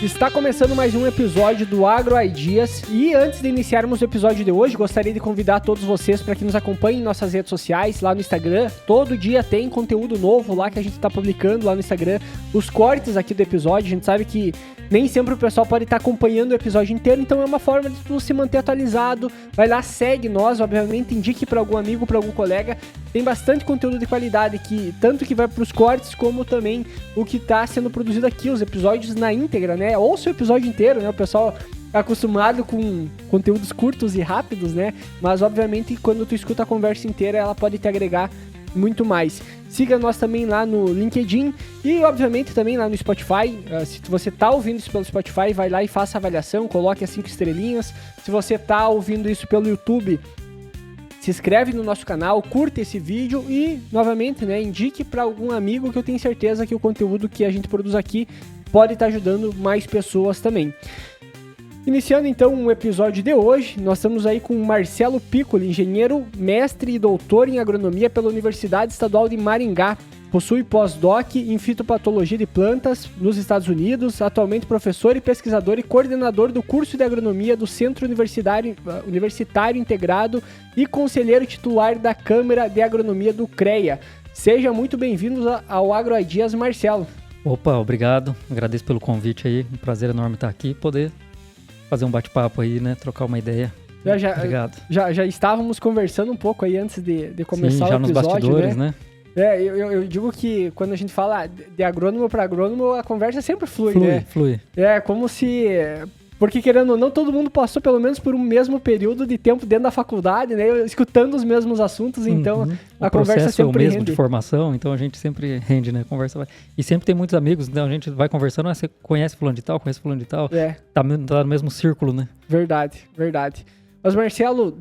Está começando mais um episódio do Agro Ideas e antes de iniciarmos o episódio de hoje, gostaria de convidar todos vocês para que nos acompanhem em nossas redes sociais, lá no Instagram. Todo dia tem conteúdo novo lá que a gente está publicando lá no Instagram, os cortes aqui do episódio. A gente sabe que nem sempre o pessoal pode estar acompanhando o episódio inteiro, então é uma forma de tu se manter atualizado. Vai lá, segue nós, obviamente, indique para algum amigo, para algum colega. Tem bastante conteúdo de qualidade que tanto que vai para os cortes como também o que está sendo produzido aqui, os episódios na íntegra, né? Ouça o episódio inteiro, né? O pessoal é acostumado com conteúdos curtos e rápidos, né? Mas, obviamente, quando tu escuta a conversa inteira, ela pode te agregar muito mais. Siga nós também lá no LinkedIn e, obviamente, também lá no Spotify. Se você tá ouvindo isso pelo Spotify, vai lá e faça a avaliação, coloque as 5 estrelinhas. Se você tá ouvindo isso pelo YouTube, se inscreve no nosso canal, curta esse vídeo e, novamente, né, indique para algum amigo que eu tenho certeza que o conteúdo que a gente produz aqui pode estar ajudando mais pessoas também. Iniciando então o episódio de hoje, nós estamos aí com o Marcelo Piccoli, engenheiro, mestre e doutor em agronomia pela Universidade Estadual de Maringá. Possui pós-doc em fitopatologia de plantas nos Estados Unidos, atualmente professor e pesquisador e coordenador do curso de agronomia do Centro Universitário Integrado e conselheiro titular da Câmara de Agronomia do CREA. Seja muito bem-vindos ao Agro Ideas, Marcelo. Opa, obrigado. Agradeço pelo convite aí. Um prazer enorme estar aqui e poder fazer um bate-papo aí, né? Trocar uma ideia. Obrigado. Já estávamos conversando um pouco aí antes de começar o episódio, nos bastidores, né? Eu digo que quando a gente fala de agrônomo para agrônomo, a conversa sempre flui, né? Flui. É como se... Porque, querendo ou não, todo mundo passou pelo menos por um mesmo período de tempo dentro da faculdade, né? Escutando os mesmos assuntos, então a conversa sempre rende. O processo é o mesmo rende. De formação, então a gente sempre rende, né? Conversa vai... E sempre tem muitos amigos, então a gente vai conversando, você conhece fulano de tal, conhece fulano de tal. Tá no mesmo círculo, né? Verdade. Mas, Marcelo,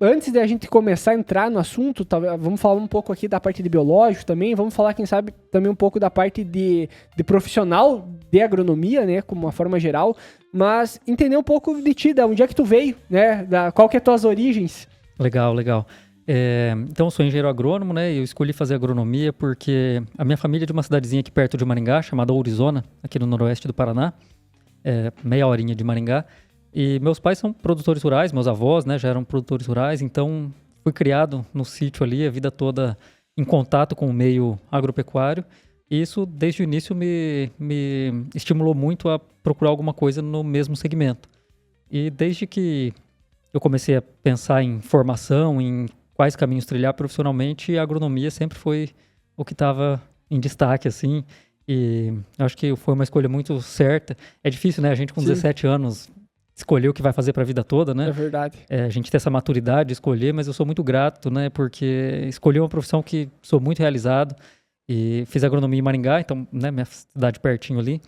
antes de a gente começar a entrar no assunto, vamos falar um pouco aqui da parte de biológico também, vamos falar, quem sabe, também um pouco da parte de profissional de agronomia, né, como uma forma geral, mas entender um pouco de ti, de onde é que tu veio, né, qual que é as tuas origens. Legal. Então, eu sou engenheiro agrônomo, né, e eu escolhi fazer agronomia porque a minha família é de uma cidadezinha aqui perto de Maringá, chamada Ourizona, aqui no noroeste do Paraná, meia horinha de Maringá. E meus pais são produtores rurais, meus avós, né, já eram produtores rurais, então fui criado no sítio ali, a vida toda em contato com o meio agropecuário. E isso, desde o início, me estimulou muito a procurar alguma coisa no mesmo segmento. E desde que eu comecei a pensar em formação, em quais caminhos trilhar profissionalmente, a agronomia sempre foi o que estava em destaque, assim. E acho que foi uma escolha muito certa. É difícil, né? A gente com 17 anos escolher o que vai fazer para a vida toda, né? É verdade. A gente tem essa maturidade de escolher, mas eu sou muito grato, né? Porque escolhi uma profissão que sou muito realizado e fiz agronomia em Maringá, então, né? Minha cidade pertinho ali.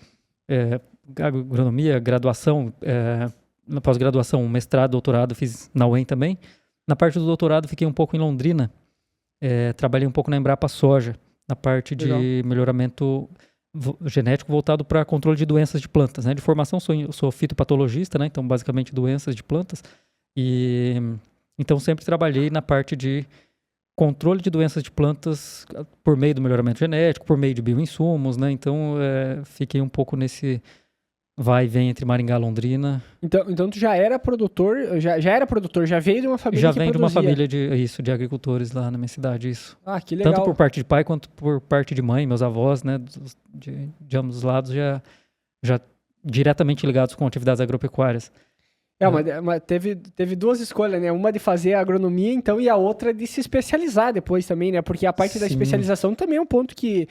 Agronomia, graduação, na pós-graduação, mestrado, doutorado, fiz na UEM também. Na parte do doutorado, fiquei um pouco em Londrina. Trabalhei um pouco na Embrapa Soja, na parte de melhoramento genético voltado para controle de doenças de plantas, né? De formação sou fitopatologista, né? Então basicamente doenças de plantas e então sempre trabalhei na parte de controle de doenças de plantas por meio do melhoramento genético, por meio de bioinsumos, né? Então fiquei um pouco nesse vai e vem entre Maringá e Londrina. Então tu já era produtor, já veio de uma família já que vem produzia. de uma família de agricultores lá na minha cidade, isso. Ah, que legal. Tanto por parte de pai quanto por parte de mãe, meus avós, né, de ambos os lados já diretamente ligados com atividades agropecuárias. Mas teve duas escolhas, né? Uma de fazer agronomia, então, e a outra de se especializar depois também, né? Porque a parte da especialização também é um ponto que...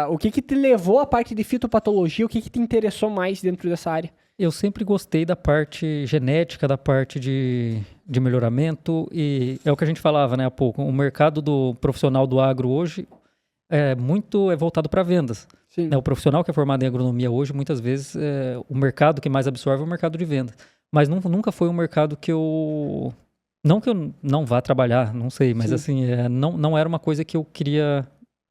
o que te levou à parte de fitopatologia? O que te interessou mais dentro dessa área? Eu sempre gostei da parte genética, da parte de melhoramento, e é o que a gente falava, né, há pouco. O mercado do profissional do agro hoje é voltado para vendas. Sim. Né, o profissional que é formado em agronomia hoje, muitas vezes, o mercado que mais absorve é o mercado de vendas. Mas nunca foi um mercado que eu... Não que eu não vá trabalhar, não sei, mas assim, não era uma coisa que eu queria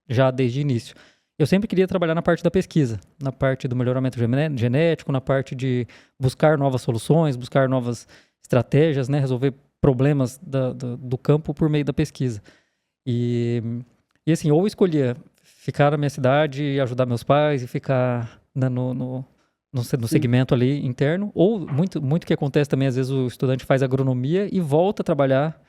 já desde o início. Eu sempre queria trabalhar na parte da pesquisa, na parte do melhoramento genético, na parte de buscar novas soluções, buscar novas estratégias, né, resolver problemas do campo por meio da pesquisa. E assim, ou escolhia ficar na minha cidade e ajudar meus pais e ficar, né, no segmento ali interno, ou muito que acontece também, às vezes o estudante faz agronomia e volta a trabalhar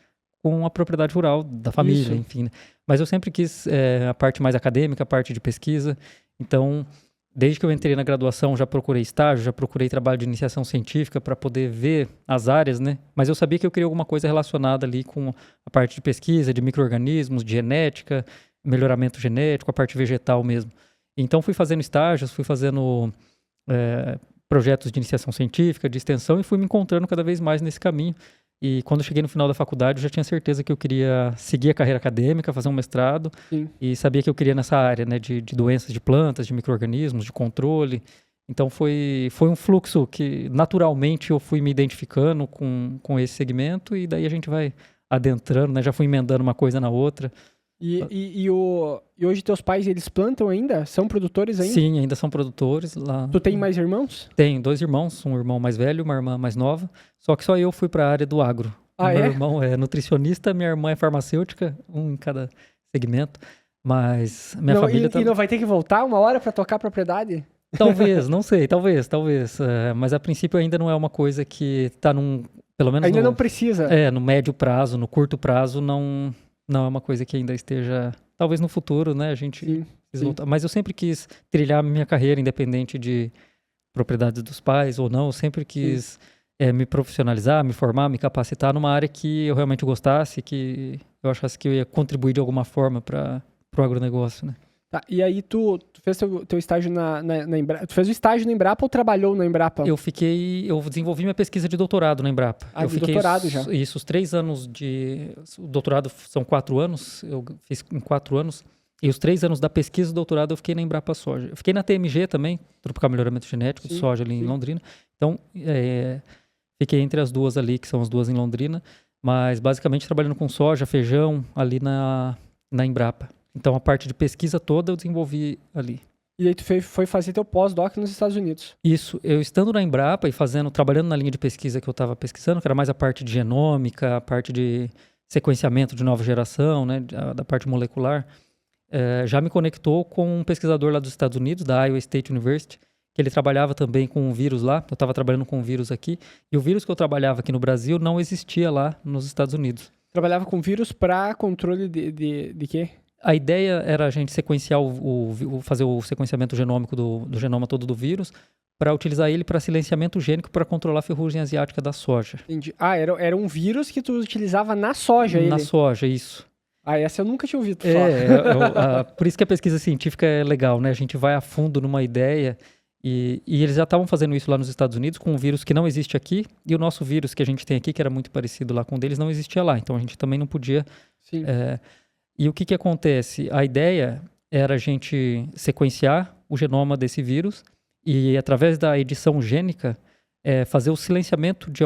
com a propriedade rural da família, enfim. Né? Mas eu sempre quis a parte mais acadêmica, a parte de pesquisa. Então, desde que eu entrei na graduação, já procurei estágio, já procurei trabalho de iniciação científica para poder ver as áreas, né? Mas eu sabia que eu queria alguma coisa relacionada ali com a parte de pesquisa, de micro-organismos, de genética, melhoramento genético, a parte vegetal mesmo. Então, fui fazendo estágios, fui fazendo projetos de iniciação científica, de extensão, e fui me encontrando cada vez mais nesse caminho. E quando eu cheguei no final da faculdade, eu já tinha certeza que eu queria seguir a carreira acadêmica, fazer um mestrado. Sim. E sabia que eu queria nessa área, né, de doenças de plantas, de micro-organismos, de controle. Então foi um fluxo que naturalmente eu fui me identificando com esse segmento, e daí a gente vai adentrando, né? Já fui emendando uma coisa na outra. E hoje teus pais, eles plantam ainda? São produtores ainda? Sim, ainda são produtores lá. Tu tem mais irmãos? Tenho 2 irmãos, um irmão mais velho, uma irmã mais nova. Só que só eu fui para a área do agro. Meu irmão é nutricionista, minha irmã é farmacêutica, um em cada segmento. Mas minha família... E não vai ter que voltar uma hora para tocar a propriedade? Talvez, não sei, talvez. Mas a princípio ainda não é uma coisa que está pelo menos ainda não precisa. No médio prazo, no curto prazo, não é uma coisa que ainda esteja... Talvez no futuro, né, a gente quis voltar. Mas eu sempre quis trilhar minha carreira, independente de propriedades dos pais ou não. Eu sempre quis me profissionalizar, me formar, me capacitar numa área que eu realmente gostasse, que eu achasse que eu ia contribuir de alguma forma para o agronegócio, né? Tá, e aí tu fez teu estágio na Embrapa? Tu fez o estágio na Embrapa ou trabalhou na Embrapa? Eu desenvolvi minha pesquisa de doutorado na Embrapa. Eu fiquei doutorado já? Isso, os 3 anos o doutorado são 4 anos, eu fiz em 4 anos. E os 3 anos da pesquisa do doutorado eu fiquei na Embrapa Soja. Eu fiquei na TMG também, Tropical Melhoramento Genético de Soja ali em Londrina. Então, fiquei entre as duas ali, que são as duas em Londrina. Mas basicamente trabalhando com soja, feijão, ali na Embrapa. Então, a parte de pesquisa toda eu desenvolvi ali. E aí tu foi fazer teu pós-doc nos Estados Unidos? Isso. Eu estando na Embrapa e trabalhando na linha de pesquisa que eu estava pesquisando, que era mais a parte de genômica, a parte de sequenciamento de nova geração, né, da parte molecular, já me conectou com um pesquisador lá dos Estados Unidos, da Iowa State University, que ele trabalhava também com um vírus lá. Eu estava trabalhando com um vírus aqui. E o vírus que eu trabalhava aqui no Brasil não existia lá nos Estados Unidos. Trabalhava com vírus para controle de quê? A ideia era a gente sequenciar fazer o sequenciamento genômico do genoma todo do vírus para utilizar ele para silenciamento gênico para controlar a ferrugem asiática da soja. Entendi. era um vírus que tu utilizava na soja, Na soja, isso. Essa eu nunca tinha ouvido falar. Por isso que a pesquisa científica é legal, né? A gente vai a fundo numa ideia e eles já estavam fazendo isso lá nos Estados Unidos com um vírus que não existe aqui, e o nosso vírus que a gente tem aqui, que era muito parecido lá com o deles, não existia lá. Então a gente também não podia... Sim. E o que acontece? A ideia era a gente sequenciar o genoma desse vírus e, através da edição gênica, fazer o silenciamento de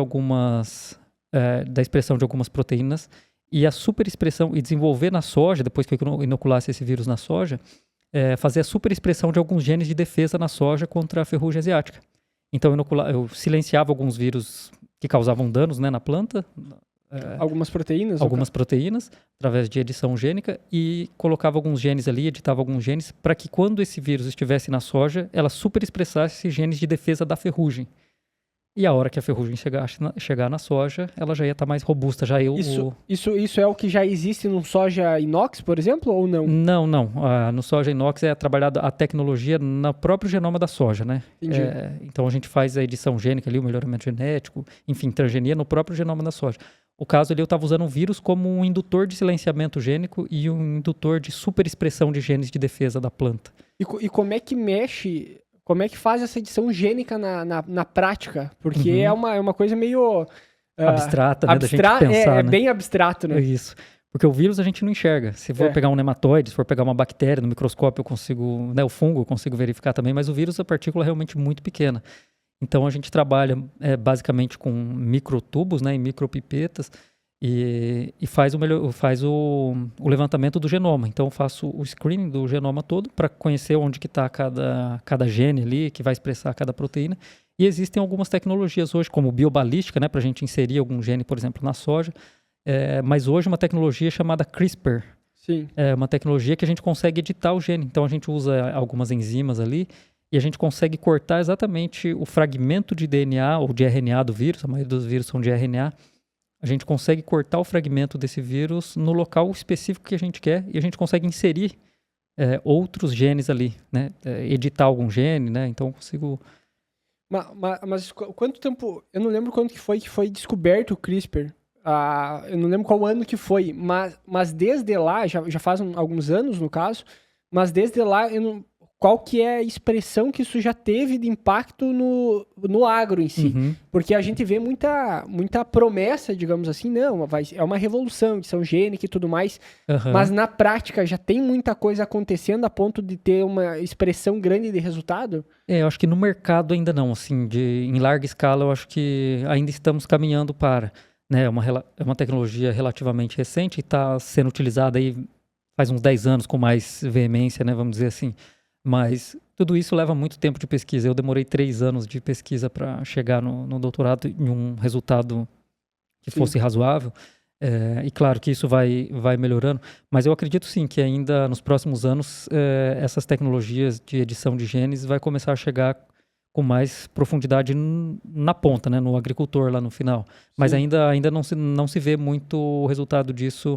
da expressão de algumas proteínas e a superexpressão, e desenvolver na soja, depois que eu inoculasse esse vírus na soja, fazer a superexpressão de alguns genes de defesa na soja contra a ferrugem asiática. Então eu silenciava alguns vírus que causavam danos, né, na planta, algumas proteínas? Proteínas, através de edição gênica, e colocava alguns genes ali, editava alguns genes, para que quando esse vírus estivesse na soja, ela superexpressasse esses genes de defesa da ferrugem. E a hora que a ferrugem chegar na soja, ela já ia estar mais robusta. Isso é o que já existe no soja inox, por exemplo, ou não? Não. No soja inox é trabalhada a tecnologia no próprio genoma da soja, né? Entendi. Então a gente faz a edição gênica ali, o melhoramento genético, enfim, transgenia no próprio genoma da soja. O caso ali, eu estava usando um vírus como um indutor de silenciamento gênico e um indutor de superexpressão de genes de defesa da planta. E como é que mexe, como é que faz essa edição gênica na prática? Porque é uma coisa meio... abstrata, né, da gente pensar, né? Bem abstrato, né? Isso. Porque o vírus a gente não enxerga. Se for pegar um nematóide, se for pegar uma bactéria no microscópio, eu consigo... Né, o fungo eu consigo verificar também, mas o vírus, a partícula é realmente muito pequena. Então, a gente trabalha basicamente com microtubos, né, e micropipetas, e faz o levantamento do genoma. Então, eu faço o screening do genoma todo para conhecer onde que está cada gene ali, que vai expressar cada proteína. E existem algumas tecnologias hoje, como biobalística, né, para a gente inserir algum gene, por exemplo, na soja. Mas hoje uma tecnologia chamada CRISPR. Sim. É uma tecnologia que a gente consegue editar o gene. Então, a gente usa algumas enzimas ali, e a gente consegue cortar exatamente o fragmento de DNA ou de RNA do vírus, a maioria dos vírus são de RNA, a gente consegue cortar o fragmento desse vírus no local específico que a gente quer e a gente consegue inserir outros genes ali, né? Editar algum gene, né? Então eu consigo... Mas quanto tempo... Eu não lembro quando que foi descoberto o CRISPR. Eu não lembro qual ano que foi, mas desde lá, já faz alguns anos no caso, mas desde lá, qual que é a expressão que isso já teve de impacto no agro em si? Uhum. Porque a gente vê muita promessa, digamos assim, não, é uma revolução, edição gênica e tudo mais, mas na prática já tem muita coisa acontecendo a ponto de ter uma expressão grande de resultado? Eu acho que no mercado ainda não, assim, em larga escala eu acho que ainda estamos caminhando para... Né, é uma tecnologia relativamente recente e está sendo utilizada aí faz uns 10 anos com mais veemência, né, vamos dizer assim. Mas tudo isso leva muito tempo de pesquisa. Eu demorei 3 anos de pesquisa para chegar no doutorado em um resultado que fosse razoável. E claro que isso vai melhorando. Mas eu acredito sim que ainda nos próximos anos essas tecnologias de edição de genes vai começar a chegar com mais profundidade na ponta, né, no agricultor lá no final. Mas ainda não se vê muito o resultado disso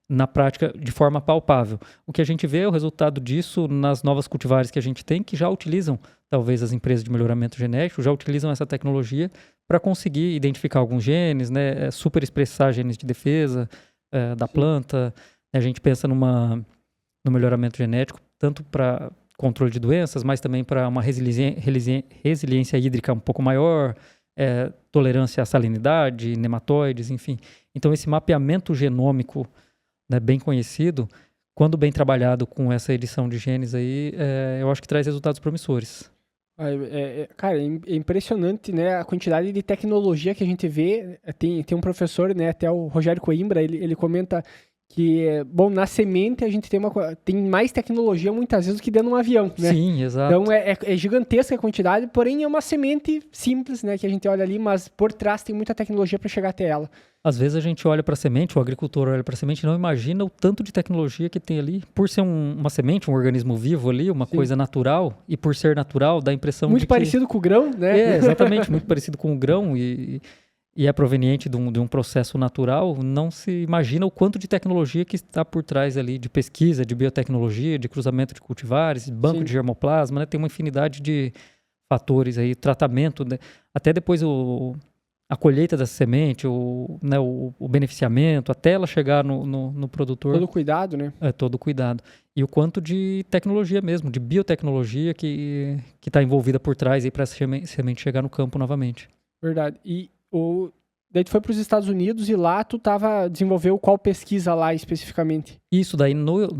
na prática de forma palpável. O que a gente vê é o resultado disso nas novas cultivares que a gente tem, que já utilizam, talvez as empresas de melhoramento genético, já utilizam essa tecnologia para conseguir identificar alguns genes, né, superexpressar genes de defesa da planta. A gente pensa no melhoramento genético, tanto para controle de doenças, mas também para uma resiliência hídrica um pouco maior, tolerância à salinidade, nematóides, enfim. Então, esse mapeamento genômico, né, bem conhecido, quando bem trabalhado com essa edição de genes aí, eu acho que traz resultados promissores. Cara, é impressionante, né, a quantidade de tecnologia que a gente vê. Tem um professor, né, até o Rogério Coimbra, ele comenta que, bom, na semente a gente tem mais tecnologia muitas vezes do que dentro de um avião, né? Sim, exato. Então é gigantesca a quantidade, porém é uma semente simples, né, que a gente olha ali, mas por trás tem muita tecnologia para chegar até ela. Às vezes a gente olha para a semente, o agricultor olha para a semente e não imagina o tanto de tecnologia que tem ali. Por ser uma semente, um organismo vivo ali, uma coisa natural, e por ser natural dá a impressão muito de parecido com o grão, né? Exatamente, muito parecido com o grão e é proveniente de um processo natural, não se imagina o quanto de tecnologia que está por trás ali, de pesquisa, de biotecnologia, de cruzamento de cultivares, banco de germoplasma, né? Tem uma infinidade de fatores aí, tratamento, né? Até depois a colheita dessa semente, o beneficiamento, até ela chegar no produtor. Todo cuidado, né? Todo cuidado. E o quanto de tecnologia mesmo, de biotecnologia que está envolvida por trás para essa semente chegar no campo novamente. Verdade. Daí tu foi para os Estados Unidos e lá tu desenvolveu qual pesquisa lá especificamente? Isso, daí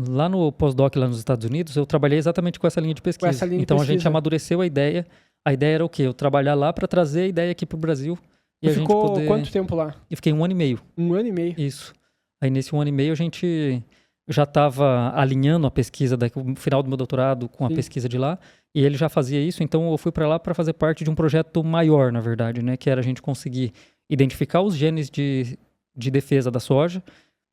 lá no pós-doc lá nos Estados Unidos, eu trabalhei exatamente com essa linha de pesquisa. A gente amadureceu a ideia. A ideia era o quê? Eu trabalhar lá para trazer a ideia aqui para o Brasil. E ficou quanto tempo lá? Eu fiquei 1 ano e meio. 1 ano e meio? Isso. Aí nesse 1 ano e meio a gente já estava alinhando a pesquisa, no final do meu doutorado, com a pesquisa de lá. E ele já fazia isso, então eu fui para lá para fazer parte de um projeto maior, na verdade, né? Que era a gente conseguir identificar os genes de defesa da soja,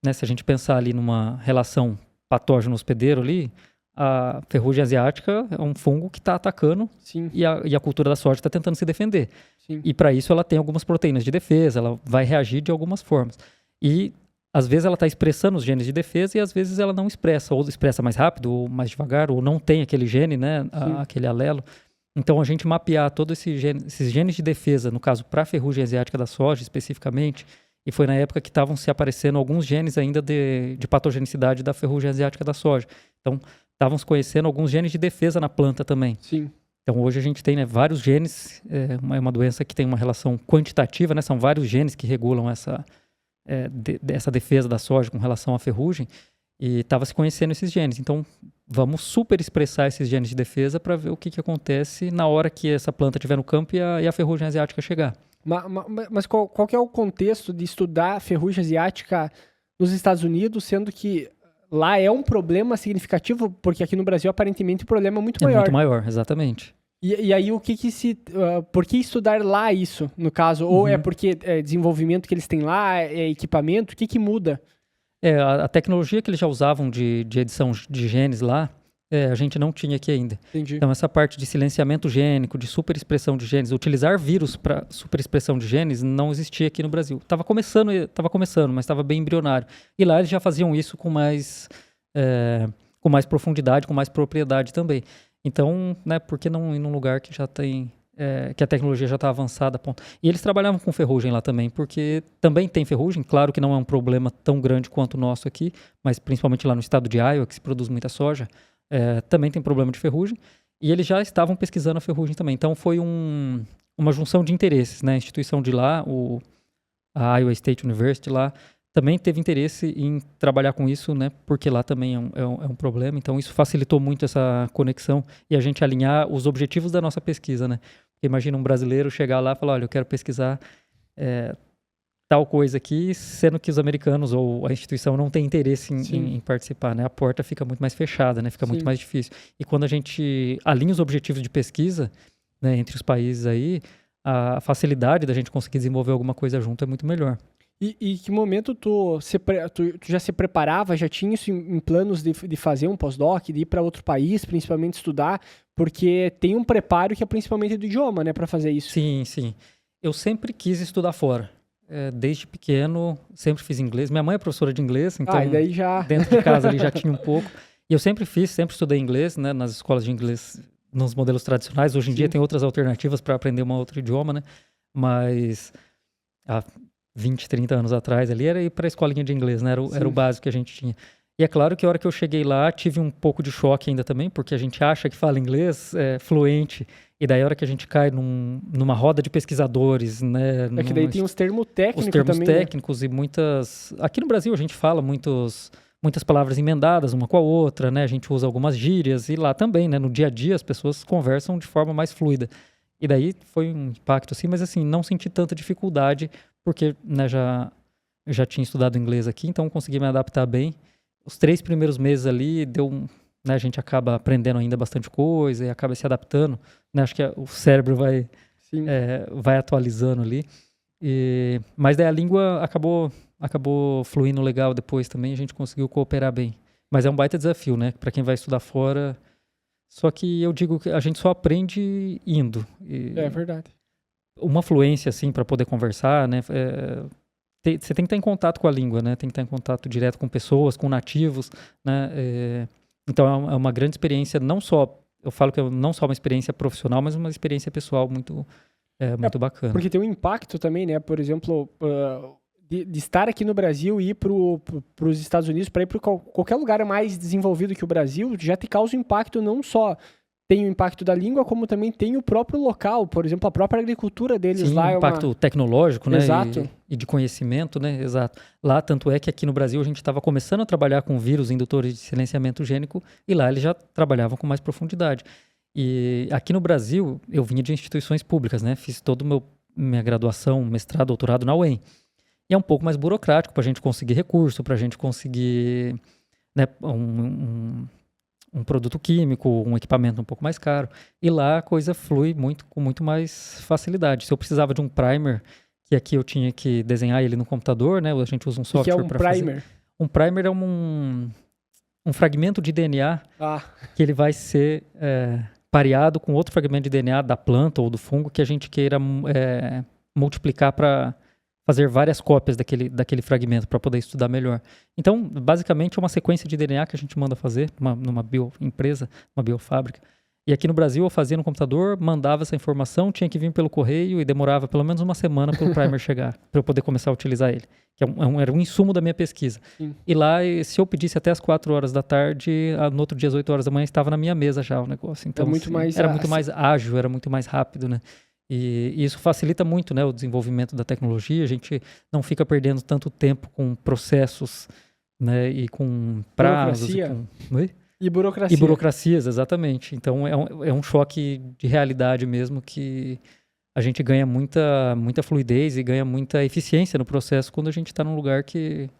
né? Se a gente pensar ali numa relação patógeno-hospedeiro ali, a ferrugem asiática é um fungo que está atacando e a cultura da soja está tentando se defender. Sim. E para isso ela tem algumas proteínas de defesa, ela vai reagir de algumas formas. E às vezes ela está expressando os genes de defesa e às vezes ela não expressa, ou expressa mais rápido, ou mais devagar, ou não tem aquele gene, né, aquele alelo. Então, a gente mapear todos esses genes de defesa, no caso, para a ferrugem asiática da soja, especificamente, e foi na época que estavam se aparecendo alguns genes ainda de patogenicidade da ferrugem asiática da soja. Então, estavam se conhecendo alguns genes de defesa na planta também. Sim. Então, hoje a gente tem, né, vários genes, é uma doença que tem uma relação quantitativa, né, são vários genes que regulam essa defesa da soja com relação à ferrugem, e estava se conhecendo esses genes. Então, vamos super expressar esses genes de defesa para ver o que acontece na hora que essa planta estiver no campo e a ferrugem asiática chegar. Mas qual que é o contexto de estudar a ferrugem asiática nos Estados Unidos, sendo que lá é um problema significativo, porque aqui no Brasil, aparentemente, o problema é muito maior. É muito maior, exatamente. E aí, por que estudar lá isso, no caso? Ou é porque desenvolvimento que eles têm lá, é equipamento? O que muda? A tecnologia que eles já usavam de edição de genes lá, a gente não tinha aqui ainda. Entendi. Então, essa parte de silenciamento gênico, de superexpressão de genes, utilizar vírus para superexpressão de genes, não existia aqui no Brasil. Estava começando, mas estava bem embrionário. E lá eles já faziam isso com mais profundidade, com mais propriedade também. Então, né, por que não ir num lugar que já tem... que a tecnologia já está avançada a ponto. E eles trabalhavam com ferrugem lá também, porque também tem ferrugem, claro que não é um problema tão grande quanto o nosso aqui, mas principalmente lá no estado de Iowa, que se produz muita soja, também tem problema de ferrugem, e eles já estavam pesquisando a ferrugem também. Então foi uma junção de interesses, né? A instituição de lá, a Iowa State University lá, também teve interesse em trabalhar com isso, né? Porque lá também é um problema. Então, isso facilitou muito essa conexão e a gente alinhar os objetivos da nossa pesquisa, né? Porque imagina um brasileiro chegar lá e falar, olha, eu quero pesquisar tal coisa aqui, sendo que os americanos ou a instituição não tem interesse em participar, né? A porta fica muito mais fechada, né? Fica muito mais difícil. E quando a gente alinha os objetivos de pesquisa, né, entre os países aí, a facilidade da gente conseguir desenvolver alguma coisa junto é muito melhor. E que momento tu já se preparava, já tinha isso em planos de fazer um pós-doc, de ir para outro país, principalmente estudar, porque tem um preparo que é principalmente do idioma, né, para fazer isso. Sim. Eu sempre quis estudar fora. Desde pequeno, sempre fiz inglês. Minha mãe é professora de inglês, então e daí já... dentro de casa ali já tinha um pouco. E eu sempre estudei inglês, né, nas escolas de inglês, nos modelos tradicionais. Hoje em dia tem outras alternativas para aprender um outro idioma, né, mas... 20, 30 anos atrás ali, era ir para a escolinha de inglês, né? Era o básico que a gente tinha. E é claro que a hora que eu cheguei lá, tive um pouco de choque ainda também, porque a gente acha que fala inglês fluente, e daí a hora que a gente cai numa roda de pesquisadores, né? Que daí tem os termos técnicos também. Os termos técnicos, né? E muitas... Aqui no Brasil a gente fala muitas palavras emendadas uma com a outra, né? A gente usa algumas gírias, e lá também, né? No dia a dia as pessoas conversam de forma mais fluida. E daí foi um impacto assim, mas assim, não senti tanta dificuldade, porque, né, já tinha estudado inglês aqui, então consegui me adaptar bem. Os 3 primeiros meses ali, né, a gente acaba aprendendo ainda bastante coisa e acaba se adaptando, né? Acho que o cérebro vai atualizando ali. Mas daí a língua acabou fluindo legal depois também, a gente conseguiu cooperar bem. Mas é um baita desafio, né? Para quem vai estudar fora... Só que eu digo que a gente só aprende indo. É verdade. Uma fluência, assim, para poder conversar, né? Você tem que estar em contato com a língua, né? Tem que estar em contato direto com pessoas, com nativos, né? Então, é uma grande experiência, não só... Eu falo que não só uma experiência profissional, mas uma experiência pessoal muito bacana. Porque tem um impacto também, né? Por exemplo... De estar aqui no Brasil e ir para os Estados Unidos, para ir para qualquer lugar mais desenvolvido que o Brasil, já te causa um impacto, não só tem o impacto da língua, como também tem o próprio local, por exemplo, a própria agricultura deles. Sim, lá é impacto tecnológico, né? Exato. E de conhecimento, né? Exato. Lá, tanto é que aqui no Brasil a gente estava começando a trabalhar com vírus indutores de silenciamento gênico, e lá eles já trabalhavam com mais profundidade. E aqui no Brasil, eu vinha de instituições públicas, né? Fiz toda minha graduação, mestrado, doutorado na UEM. E é um pouco mais burocrático para a gente conseguir recurso, para a gente conseguir, né, um produto químico, um equipamento um pouco mais caro. E lá a coisa flui com muito mais facilidade. Se eu precisava de um primer, que aqui eu tinha que desenhar ele no computador, né? A gente usa um software para fazer. O que é um primer? Um primer é um fragmento de DNA que ele vai ser pareado com outro fragmento de DNA da planta ou do fungo que a gente queira multiplicar para fazer várias cópias daquele fragmento para poder estudar melhor. Então, basicamente, é uma sequência de DNA que a gente manda fazer numa bioempresa, uma biofábrica. E aqui no Brasil eu fazia no computador, mandava essa informação, tinha que vir pelo correio e demorava pelo menos uma semana para o primer chegar, para eu poder começar a utilizar ele. Que era um insumo da minha pesquisa. Sim. E lá, se eu pedisse até as 4 horas da tarde, no outro dia às 8 horas da manhã estava na minha mesa já o negócio. Então, era muito mais ágil, era muito mais rápido, né? E isso facilita muito, né, o desenvolvimento da tecnologia. A gente não fica perdendo tanto tempo com processos, né, e com prazos. E burocracia. E burocracias, exatamente. Então é um choque de realidade mesmo, que a gente ganha muita fluidez e ganha muita eficiência no processo quando a gente está num lugar que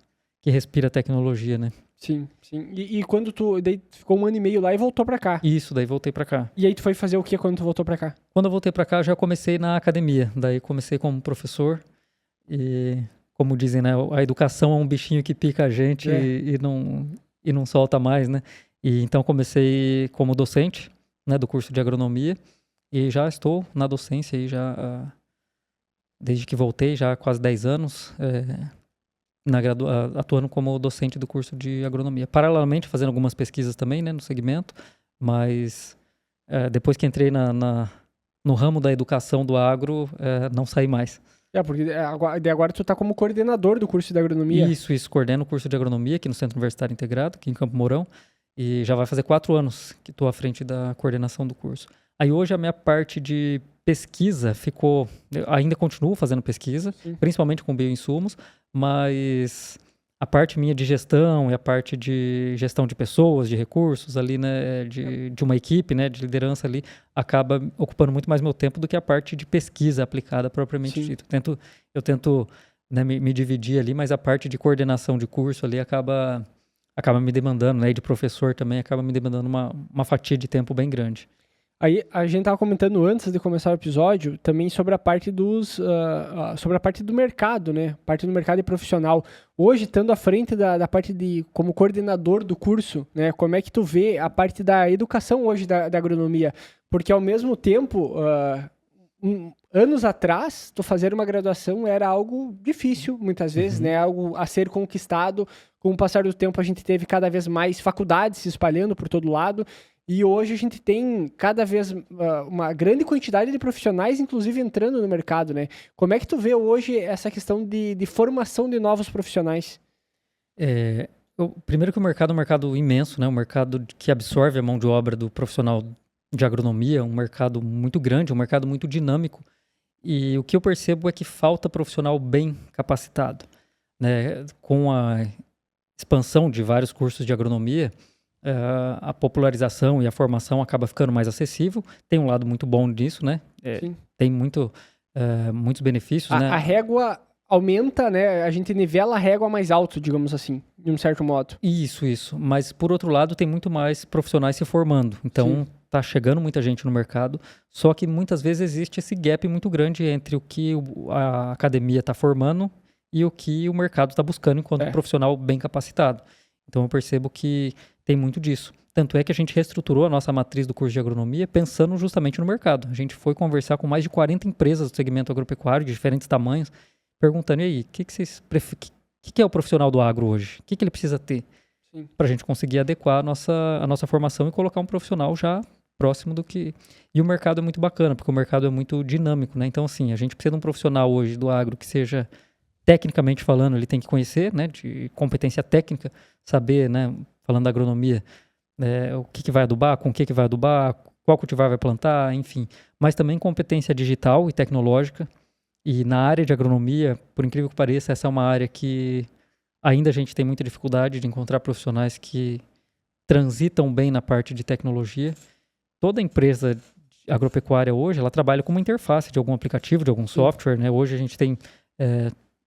respira tecnologia, né? Sim. E quando daí ficou 1 ano e meio lá e voltou pra cá? Isso, daí voltei pra cá. E aí tu foi fazer o que quando tu voltou pra cá? Quando eu voltei pra cá, já comecei na academia. Daí comecei como professor e, como dizem, né, a educação é um bichinho que pica a gente e não solta mais, né? E então comecei como docente, né, do curso de agronomia e já estou na docência aí já desde que voltei, já há quase 10 anos, atuando como docente do curso de agronomia. Paralelamente fazendo algumas pesquisas também, né, no segmento, mas depois que entrei no ramo da educação do agro, não saí mais. Porque agora tu tá como coordenador do curso de agronomia. Isso, coordeno o curso de agronomia aqui no Centro Universitário Integrado, aqui em Campo Mourão, e já vai fazer 4 anos que estou à frente da coordenação do curso. Aí hoje a minha parte de pesquisa ficou... Eu ainda continuo fazendo pesquisa, principalmente com bioinsumos, mas a parte minha de gestão e a parte de gestão de pessoas, de recursos ali, né, de uma equipe, né, de liderança ali, acaba ocupando muito mais meu tempo do que a parte de pesquisa aplicada propriamente dita. Eu tento né, me dividir ali, mas a parte de coordenação de curso ali acaba me demandando, né, e de professor também acaba me demandando uma fatia de tempo bem grande. Aí a gente estava comentando antes de começar o episódio também sobre a parte sobre a parte do mercado, né? Parte do mercado e profissional. Hoje, estando à frente da parte como coordenador do curso, né? Como é que tu vê a parte da educação hoje da agronomia? Porque ao mesmo tempo, anos atrás, tu fazer uma graduação era algo difícil, muitas vezes, né? Algo a ser conquistado. Com o passar do tempo, a gente teve cada vez mais faculdades se espalhando por todo lado. E hoje a gente tem cada vez uma grande quantidade de profissionais, inclusive, entrando no mercado, né? Como é que tu vê hoje essa questão de formação de novos profissionais? Primeiro que o mercado é um mercado imenso, né? Um mercado que absorve a mão de obra do profissional de agronomia, um mercado muito grande, um mercado muito dinâmico. E o que eu percebo é que falta profissional bem capacitado, né? Com a expansão de vários cursos de agronomia, a popularização e a formação acaba ficando mais acessível. Tem um lado muito bom disso, né? Tem muitos benefícios, né? A régua aumenta, né? A gente nivela a régua mais alto, digamos assim, de um certo modo. Isso. Mas, por outro lado, tem muito mais profissionais se formando. Então, tá chegando muita gente no mercado, só que muitas vezes existe esse gap muito grande entre o que a academia está formando e o que o mercado está buscando enquanto profissional bem capacitado. Então, eu percebo que tem muito disso. Tanto é que a gente reestruturou a nossa matriz do curso de agronomia pensando justamente no mercado. A gente foi conversar com mais de 40 empresas do segmento agropecuário de diferentes tamanhos, perguntando, e aí, o que é o profissional do agro hoje? O que ele precisa ter? Para a gente conseguir adequar a nossa formação e colocar um profissional já próximo do que... E o mercado é muito bacana, porque o mercado é muito dinâmico, né? Então, assim, a gente precisa de um profissional hoje do agro que seja, tecnicamente falando, ele tem que conhecer, né? De competência técnica, saber, né? Falando da agronomia, o que vai adubar, com o que vai adubar, qual cultivar vai plantar, enfim. Mas também competência digital e tecnológica. E na área de agronomia, por incrível que pareça, essa é uma área que ainda a gente tem muita dificuldade de encontrar profissionais que transitam bem na parte de tecnologia. Toda empresa agropecuária hoje, ela trabalha com uma interface de algum aplicativo, de algum software, né? Hoje a gente tem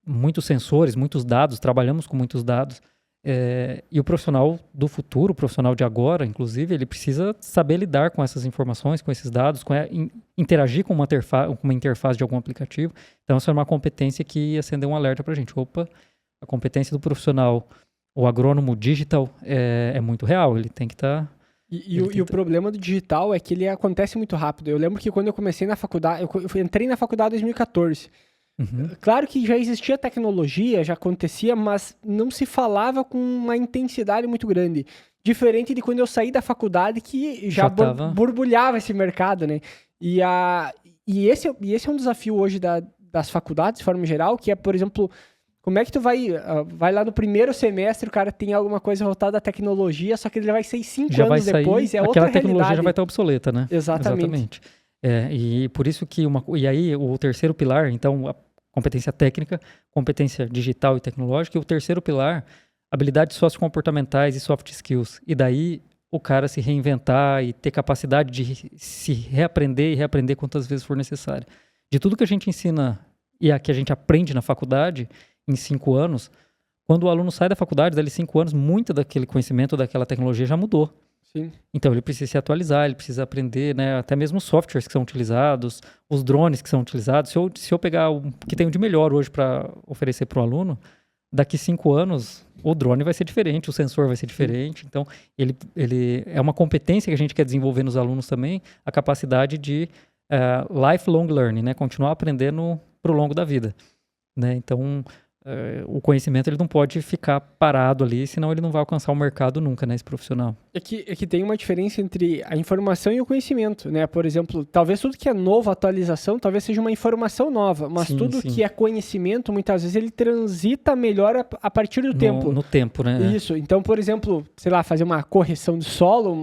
muitos sensores, muitos dados, trabalhamos com muitos dados. E o profissional do futuro, o profissional de agora, inclusive, ele precisa saber lidar com essas informações, com esses dados, interagir com uma interface de algum aplicativo. Então, essa é uma competência que acendeu um alerta para a gente. A competência do profissional, o agrônomo digital, é muito real, ele tem que estar... E o problema do digital é que ele acontece muito rápido. Eu lembro que quando eu comecei na faculdade, eu entrei na faculdade em 2014. Claro que já existia tecnologia, já acontecia, mas não se falava com uma intensidade muito grande. Diferente de quando eu saí da faculdade, que já borbulhava esse mercado, né? E esse é um desafio hoje das faculdades, de forma geral, que é, por exemplo, como é que tu vai lá no primeiro semestre, o cara tem alguma coisa voltada à tecnologia, só que ele vai sair 5 anos depois, é outra realidade. Aquela tecnologia já vai estar obsoleta, né? Exatamente. E por isso que e aí o terceiro pilar, então, a competência técnica, competência digital e tecnológica, e o terceiro pilar, habilidades sociocomportamentais e soft skills. E daí o cara se reinventar e ter capacidade de se reaprender e reaprender quantas vezes for necessário. De tudo que a gente ensina e que a gente aprende na faculdade, em 5 anos, quando o aluno sai da faculdade, dali 5 anos, muito daquele conhecimento, daquela tecnologia já mudou. Sim. Então, ele precisa se atualizar, ele precisa aprender, né? Até mesmo os softwares que são utilizados, os drones que são utilizados. Se eu pegar o que tem de melhor hoje para oferecer para o aluno, daqui 5 anos, o drone vai ser diferente, o sensor vai ser diferente. Então, ele é uma competência que a gente quer desenvolver nos alunos também, a capacidade de lifelong learning, né? Continuar aprendendo pro longo da vida, né? Então, o conhecimento ele não pode ficar parado ali, senão ele não vai alcançar o mercado nunca, né, esse profissional. É que tem uma diferença entre a informação e o conhecimento, né? Por exemplo, talvez tudo que é novo, atualização, talvez seja uma informação nova, mas tudo que é conhecimento, muitas vezes ele transita melhor a partir do tempo. No tempo, né? Isso. Então, por exemplo, sei lá, fazer uma correção de solo,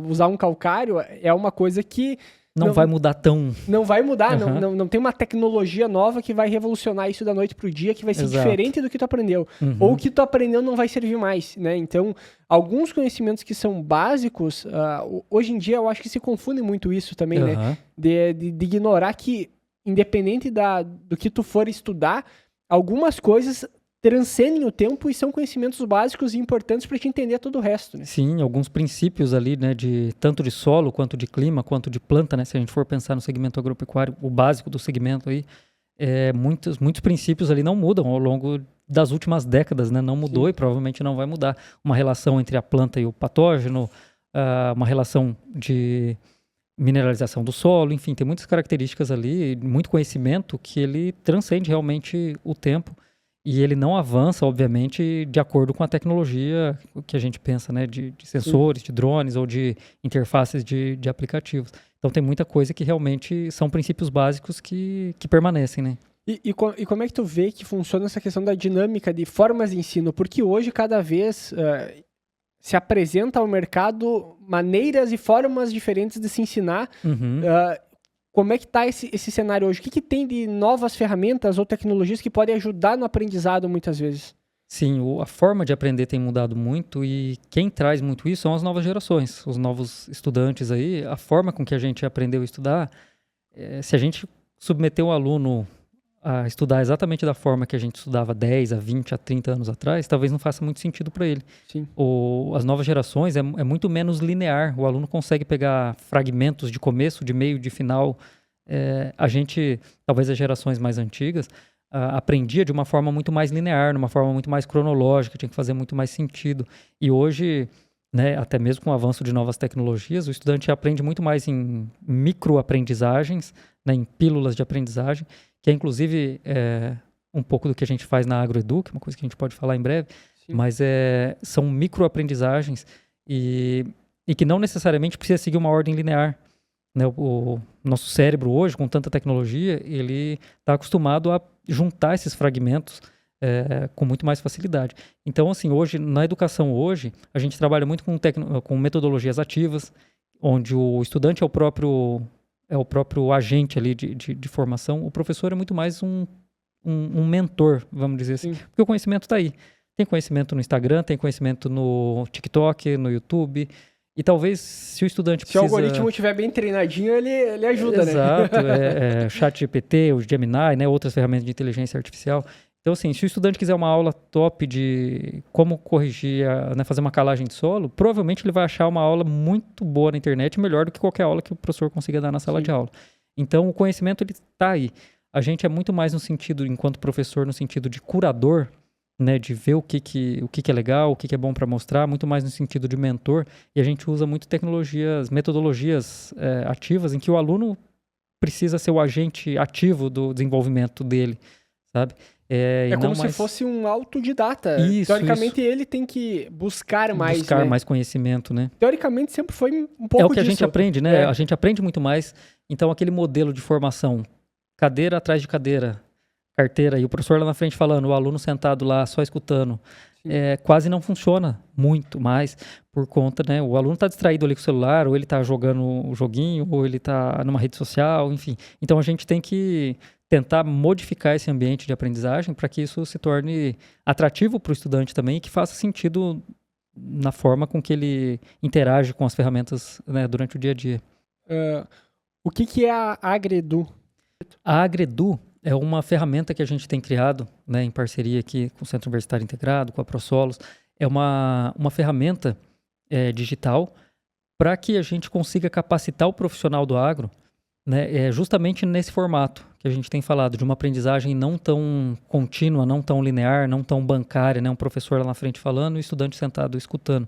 usar um calcário, é uma coisa que não vai mudar tão... Não vai mudar, não tem uma tecnologia nova que vai revolucionar isso da noite pro dia, que vai ser diferente do que tu aprendeu. Ou o que tu aprendeu não vai servir mais, né? Então, alguns conhecimentos que são básicos, hoje em dia eu acho que se confunde muito isso também, né? De ignorar que, independente do que tu for estudar, algumas coisas transcendem o tempo e são conhecimentos básicos e importantes para te entender todo o resto, né? Sim, alguns princípios ali, né, tanto de solo, quanto de clima, quanto de planta, né? Se a gente for pensar no segmento agropecuário, o básico do segmento aí, muitos princípios ali não mudam ao longo das últimas décadas, né? Não mudou e provavelmente não vai mudar. Uma relação entre a planta e o patógeno, uma relação de mineralização do solo, enfim, tem muitas características ali, muito conhecimento que ele transcende realmente o tempo. E ele não avança, obviamente, de acordo com a tecnologia que a gente pensa, né? De sensores, de drones ou de interfaces de aplicativos. Então tem muita coisa que realmente são princípios básicos que permanecem, né? E como é que tu vê que funciona essa questão da dinâmica de formas de ensino? Porque hoje, cada vez, se apresenta ao mercado maneiras e formas diferentes de se ensinar. Como é que está esse cenário hoje? O que tem de novas ferramentas ou tecnologias que podem ajudar no aprendizado muitas vezes? Sim, a forma de aprender tem mudado muito e quem traz muito isso são as novas gerações, os novos estudantes aí. A forma com que a gente aprendeu a estudar, se a gente submeter o aluno a estudar exatamente da forma que a gente estudava 10, a 20, a 30 anos atrás, talvez não faça muito sentido para ele. Sim. As novas gerações é muito menos linear. O aluno consegue pegar fragmentos de começo, de meio, de final. A gente, talvez as gerações mais antigas, aprendia de uma forma muito mais linear, numa forma muito mais cronológica, tinha que fazer muito mais sentido. E hoje, né, até mesmo com o avanço de novas tecnologias, o estudante aprende muito mais em microaprendizagens, né, em pílulas de aprendizagem, que é inclusive um pouco do que a gente faz na AgroEdu, que é uma coisa que a gente pode falar em breve, mas são microaprendizagens e que não necessariamente precisa seguir uma ordem linear. Né? O nosso cérebro hoje, com tanta tecnologia, ele está acostumado a juntar esses fragmentos com muito mais facilidade. Então, assim, hoje, na educação hoje, a gente trabalha muito com metodologias ativas, onde o estudante é o próprio agente ali de formação. O professor é muito mais um mentor, vamos dizer assim. Sim. Porque o conhecimento está aí. Tem conhecimento no Instagram, tem conhecimento no TikTok, no YouTube. E talvez, se o estudante precisa... Se o algoritmo estiver bem treinadinho, ele ajuda, Exato, né? O ChatGPT, o Gemini, né? Outras ferramentas de inteligência artificial. Então, assim, se o estudante quiser uma aula top de como corrigir, né, fazer uma calagem de solo, provavelmente ele vai achar uma aula muito boa na internet, melhor do que qualquer aula que o professor consiga dar na sala de aula. Então, o conhecimento, ele está aí. A gente é muito mais no sentido, enquanto professor, no sentido de curador, né, de ver o que é legal, o que é bom para mostrar, muito mais no sentido de mentor. E a gente usa muito metodologias ativas, em que o aluno precisa ser o agente ativo do desenvolvimento dele, sabe? Como se fosse um autodidata. Teoricamente, ele tem que buscar mais, buscar né? mais conhecimento, né? Teoricamente, sempre foi um pouco disso. É o que a gente aprende, né? A gente aprende muito mais. Então, aquele modelo de formação, cadeira atrás de cadeira, carteira, e o professor lá na frente falando, o aluno sentado lá só escutando, quase não funciona muito mais por conta, né? O aluno está distraído ali com o celular, ou ele está jogando o joguinho, ou ele está numa rede social, enfim. Então, a gente tem que tentar modificar esse ambiente de aprendizagem para que isso se torne atrativo para o estudante também e que faça sentido na forma com que ele interage com as ferramentas, né, durante o dia a dia. O que é a AgroEdu? A AgroEdu é uma ferramenta que a gente tem criado, né, em parceria aqui com o Centro Universitário Integrado, com a ProSolos. É uma ferramenta digital para que a gente consiga capacitar o profissional do agro, né, é justamente nesse formato que a gente tem falado, de uma aprendizagem não tão contínua, não tão linear, não tão bancária, né, um professor lá na frente falando e o estudante sentado escutando.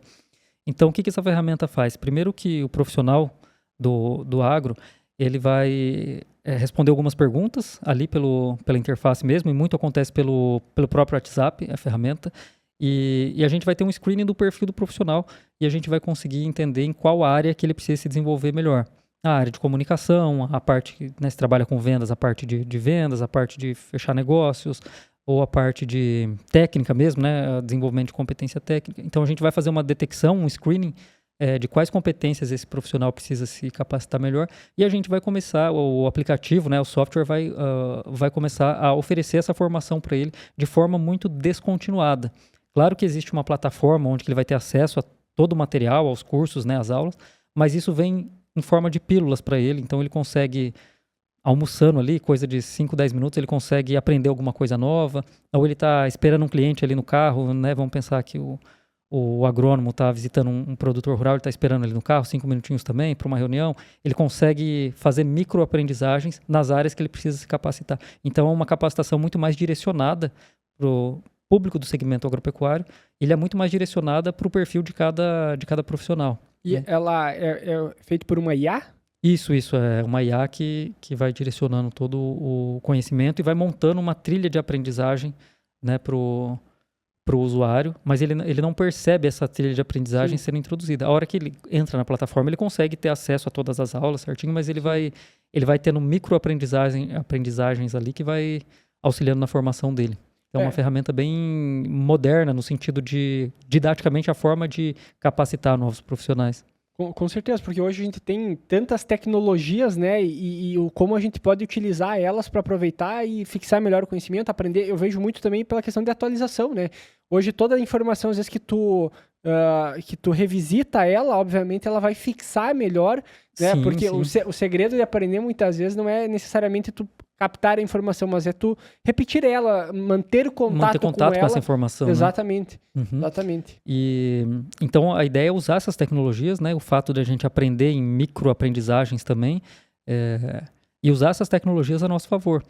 Então, o que essa ferramenta faz? Primeiro que o profissional do agro, ele vai responder algumas perguntas ali pela interface mesmo, e muito acontece pelo próprio WhatsApp, a ferramenta, e a gente vai ter um screening do perfil do profissional e a gente vai conseguir entender em qual área que ele precisa se desenvolver melhor. A área de comunicação, a parte que, né, se trabalha com vendas, a parte de vendas, a parte de fechar negócios, ou a parte de técnica mesmo, né, desenvolvimento de competência técnica. Então a gente vai fazer uma detecção, um screening de quais competências esse profissional precisa se capacitar melhor, e a gente vai começar, o aplicativo, né, o software vai começar a oferecer essa formação para ele de forma muito descontinuada. Claro que existe uma plataforma onde ele vai ter acesso a todo o material, aos cursos, né, às aulas, mas isso vem em forma de pílulas para ele, então ele consegue, almoçando ali, coisa de 5, 10 minutos, ele consegue aprender alguma coisa nova, ou ele está esperando um cliente ali no carro, né, vamos pensar que o agrônomo está visitando um produtor rural, ele está esperando ali no carro, 5 minutinhos também, para uma reunião, ele consegue fazer microaprendizagens nas áreas que ele precisa se capacitar. Então é uma capacitação muito mais direcionada para o público do segmento agropecuário, ele é muito mais direcionada para o perfil de cada profissional. E ela é feita por uma IA? Isso, é uma IA que vai direcionando todo o conhecimento e vai montando uma trilha de aprendizagem, né, pro usuário, mas ele não percebe essa trilha de aprendizagem sendo introduzida. A hora que ele entra na plataforma, ele consegue ter acesso a todas as aulas certinho, mas ele vai tendo aprendizagens ali que vai auxiliando na formação dele. É uma ferramenta bem moderna, no sentido de, didaticamente, a forma de capacitar novos profissionais. Com certeza, porque hoje a gente tem tantas tecnologias, né, e como a gente pode utilizar elas para aproveitar e fixar melhor o conhecimento, aprender. Eu vejo muito também pela questão de atualização, né. Hoje toda a informação, às vezes que tu revisita ela, obviamente ela vai fixar melhor, né, Sim, porque sim. o segredo de aprender muitas vezes não é necessariamente tu captar a informação, mas é tu repetir ela, manter contato com ela. Essa informação. Exatamente, né? Exatamente. E então a ideia é usar essas tecnologias, né? O fato de a gente aprender em microaprendizagens também, e usar essas tecnologias a nosso favor.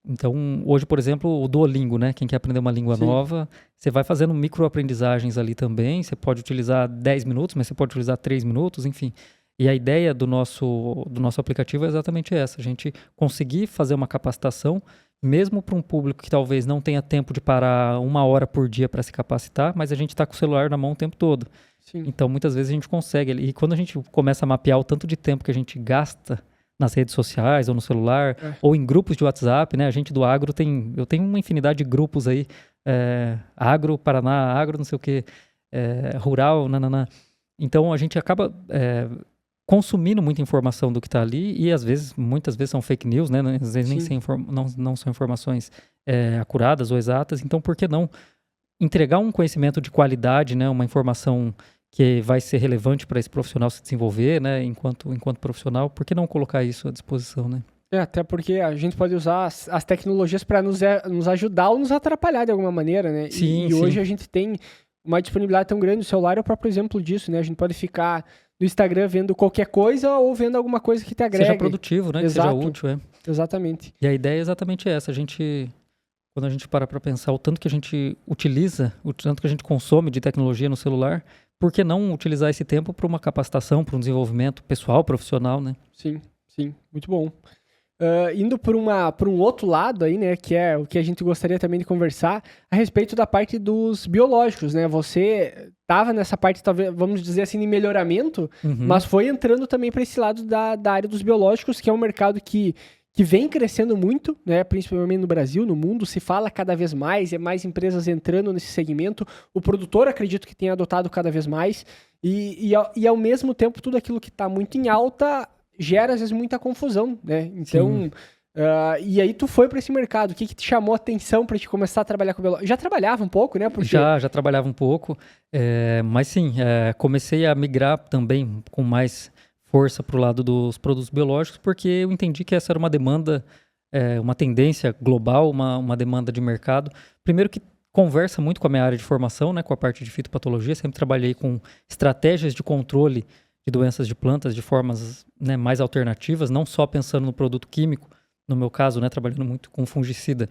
Então, hoje, por exemplo, o Duolingo, né? Quem quer aprender uma língua nova, você vai fazendo microaprendizagens ali também. Você pode utilizar 10 minutos, mas você pode utilizar 3 minutos, enfim. E a ideia do nosso aplicativo é exatamente essa, a gente conseguir fazer uma capacitação, mesmo para um público que talvez não tenha tempo de parar 1 hora por dia para se capacitar, mas a gente está com o celular na mão o tempo todo. Sim. Então, muitas vezes a gente consegue. E quando a gente começa a mapear o tanto de tempo que a gente gasta nas redes sociais ou no celular, ou em grupos de WhatsApp, né? A gente do agro eu tenho uma infinidade de grupos aí, agro, Paraná, agro, não sei o quê, rural, nananã. Então, a gente acaba consumindo muita informação do que está ali e muitas vezes são fake news, né? Às vezes nem não são informações acuradas ou exatas. Então, por que não entregar um conhecimento de qualidade, né? Uma informação que vai ser relevante para esse profissional se desenvolver, né? Enquanto profissional, por que não colocar isso à disposição, né? Até porque a gente pode usar as tecnologias para nos ajudar ou nos atrapalhar de alguma maneira, né? Sim, e hoje a gente tem uma disponibilidade tão grande. O celular é o próprio exemplo disso, né? A gente pode ficar no Instagram vendo qualquer coisa ou vendo alguma coisa que te agregue. Seja produtivo, né? Exato. Que seja útil, Exatamente. E a ideia é exatamente essa. Quando a gente para pensar o tanto que a gente utiliza, o tanto que a gente consome de tecnologia no celular, por que não utilizar esse tempo para uma capacitação, para um desenvolvimento pessoal, profissional, né? Sim, muito bom. Indo por um outro lado aí, né, que é o que a gente gostaria também de conversar, a respeito da parte dos biológicos, né? Você estava nessa parte, talvez, vamos dizer assim, de melhoramento, mas foi entrando também para esse lado da área dos biológicos, que é um mercado que vem crescendo muito, né, principalmente no Brasil, no mundo, se fala cada vez mais, mais empresas entrando nesse segmento, o produtor acredito que tem adotado cada vez mais, e ao mesmo tempo tudo aquilo que está muito em alta gera às vezes muita confusão, né? Então, e aí tu foi para esse mercado, o que te chamou a atenção para te começar a trabalhar com biológico? Já trabalhava um pouco, né? Porque... Já trabalhava um pouco, mas sim, comecei a migrar também com mais força para o lado dos produtos biológicos, porque eu entendi que essa era uma demanda, uma tendência global, uma demanda de mercado. Primeiro que conversa muito com a minha área de formação, né, com a parte de fitopatologia, sempre trabalhei com estratégias de controle de doenças de plantas de formas, né, mais alternativas, não só pensando no produto químico, no meu caso, né, trabalhando muito com fungicida.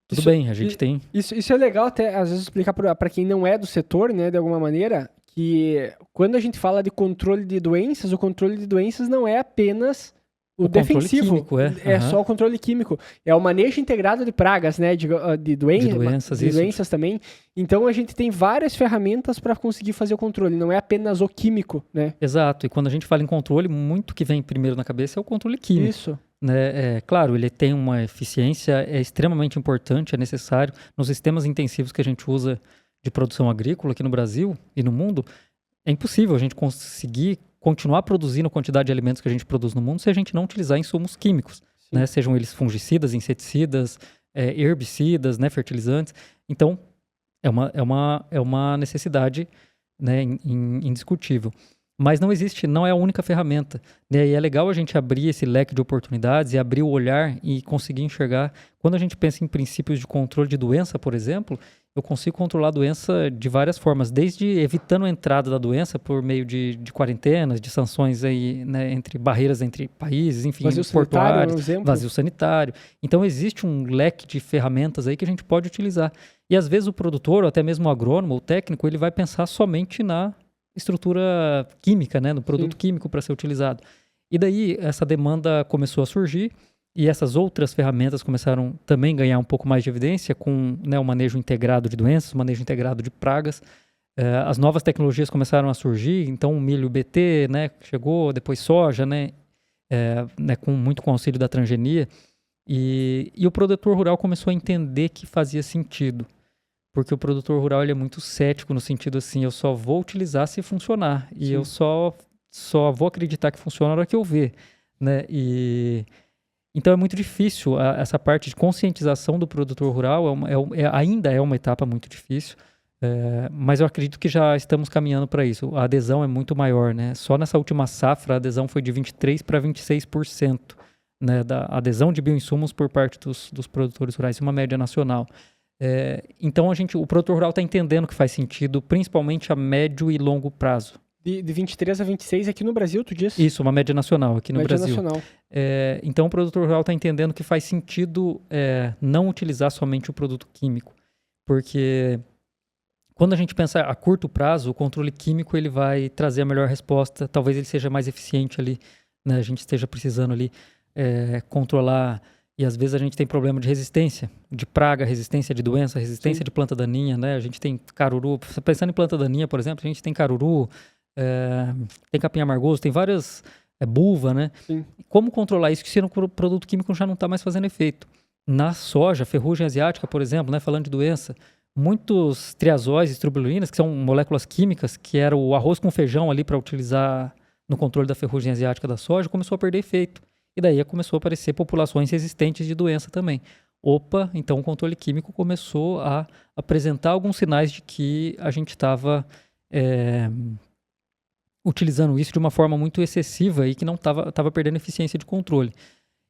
Tudo bem, a gente tem... Isso é legal até, às vezes, explicar para quem não é do setor, né, de alguma maneira, que quando a gente fala de controle de doenças, o controle de doenças não é apenas o defensivo. Químico, é só o controle químico. É o manejo integrado de pragas, né, de doenças também. Então, a gente tem várias ferramentas para conseguir fazer o controle, não é apenas o químico, né? Exato, e quando a gente fala em controle, muito que vem primeiro na cabeça é o controle químico. Isso. Né? Claro, ele tem uma eficiência, é extremamente importante, é necessário. Nos sistemas intensivos que a gente usa de produção agrícola aqui no Brasil e no mundo, é impossível a gente conseguir continuar produzindo a quantidade de alimentos que a gente produz no mundo se a gente não utilizar insumos químicos, né? Sejam eles fungicidas, inseticidas, herbicidas, né? Fertilizantes. Então, é uma necessidade, né? Indiscutível. Mas não é a única ferramenta, né? E é legal a gente abrir esse leque de oportunidades e abrir o olhar e conseguir enxergar. Quando a gente pensa em princípios de controle de doença, por exemplo, eu consigo controlar a doença de várias formas, desde evitando a entrada da doença por meio de quarentenas, de sanções aí, né, barreiras entre países, enfim, portuários, vazio sanitário. Então existe um leque de ferramentas aí que a gente pode utilizar. E às vezes o produtor, ou até mesmo o agrônomo, o técnico, ele vai pensar somente na estrutura química, né, no produto químico para ser utilizado. E daí essa demanda começou a surgir e essas outras ferramentas começaram também a ganhar um pouco mais de evidência com, né, o manejo integrado de doenças, o manejo integrado de pragas. As novas tecnologias começaram a surgir, então o milho BT, né, chegou, depois soja, né, muito com o auxílio da transgenia. E o produtor rural começou a entender que fazia sentido. Porque o produtor rural ele é muito cético no sentido assim, eu só vou utilizar se funcionar. E eu só vou acreditar que funciona na hora que eu ver, né? Então é muito difícil, essa parte de conscientização do produtor rural ainda é uma etapa muito difícil, mas eu acredito que já estamos caminhando para isso. A adesão é muito maior, né? Só nessa última safra a adesão foi de 23% para 26%, né, da adesão de bioinsumos por parte dos produtores rurais, uma média nacional. Então o produtor rural está entendendo que faz sentido, principalmente a médio e longo prazo. De 23 a 26 aqui no Brasil, tu disse? Isso, uma média nacional aqui no Brasil. Nacional. Então o produtor rural está entendendo que faz sentido não utilizar somente o produto químico, porque quando a gente pensa a curto prazo, o controle químico ele vai trazer a melhor resposta, talvez ele seja mais eficiente ali, né? A gente esteja precisando ali controlar. E às vezes a gente tem problema de resistência, de praga, resistência de doença, resistência de planta daninha, né? A gente tem caruru, pensando em planta daninha, por exemplo, a gente tem caruru, tem capim amargoso, tem várias, bulva, né? Sim. Como controlar isso se o produto químico já não está mais fazendo efeito? Na soja, ferrugem asiática, por exemplo, né? Falando de doença, muitos triazóis e tribulurinas, que são moléculas químicas, que era o arroz com feijão ali para utilizar no controle da ferrugem asiática da soja, começou a perder efeito. E daí começou a aparecer populações resistentes de doença também. Então o controle químico começou a apresentar alguns sinais de que a gente estava utilizando isso de uma forma muito excessiva e que não estava perdendo eficiência de controle.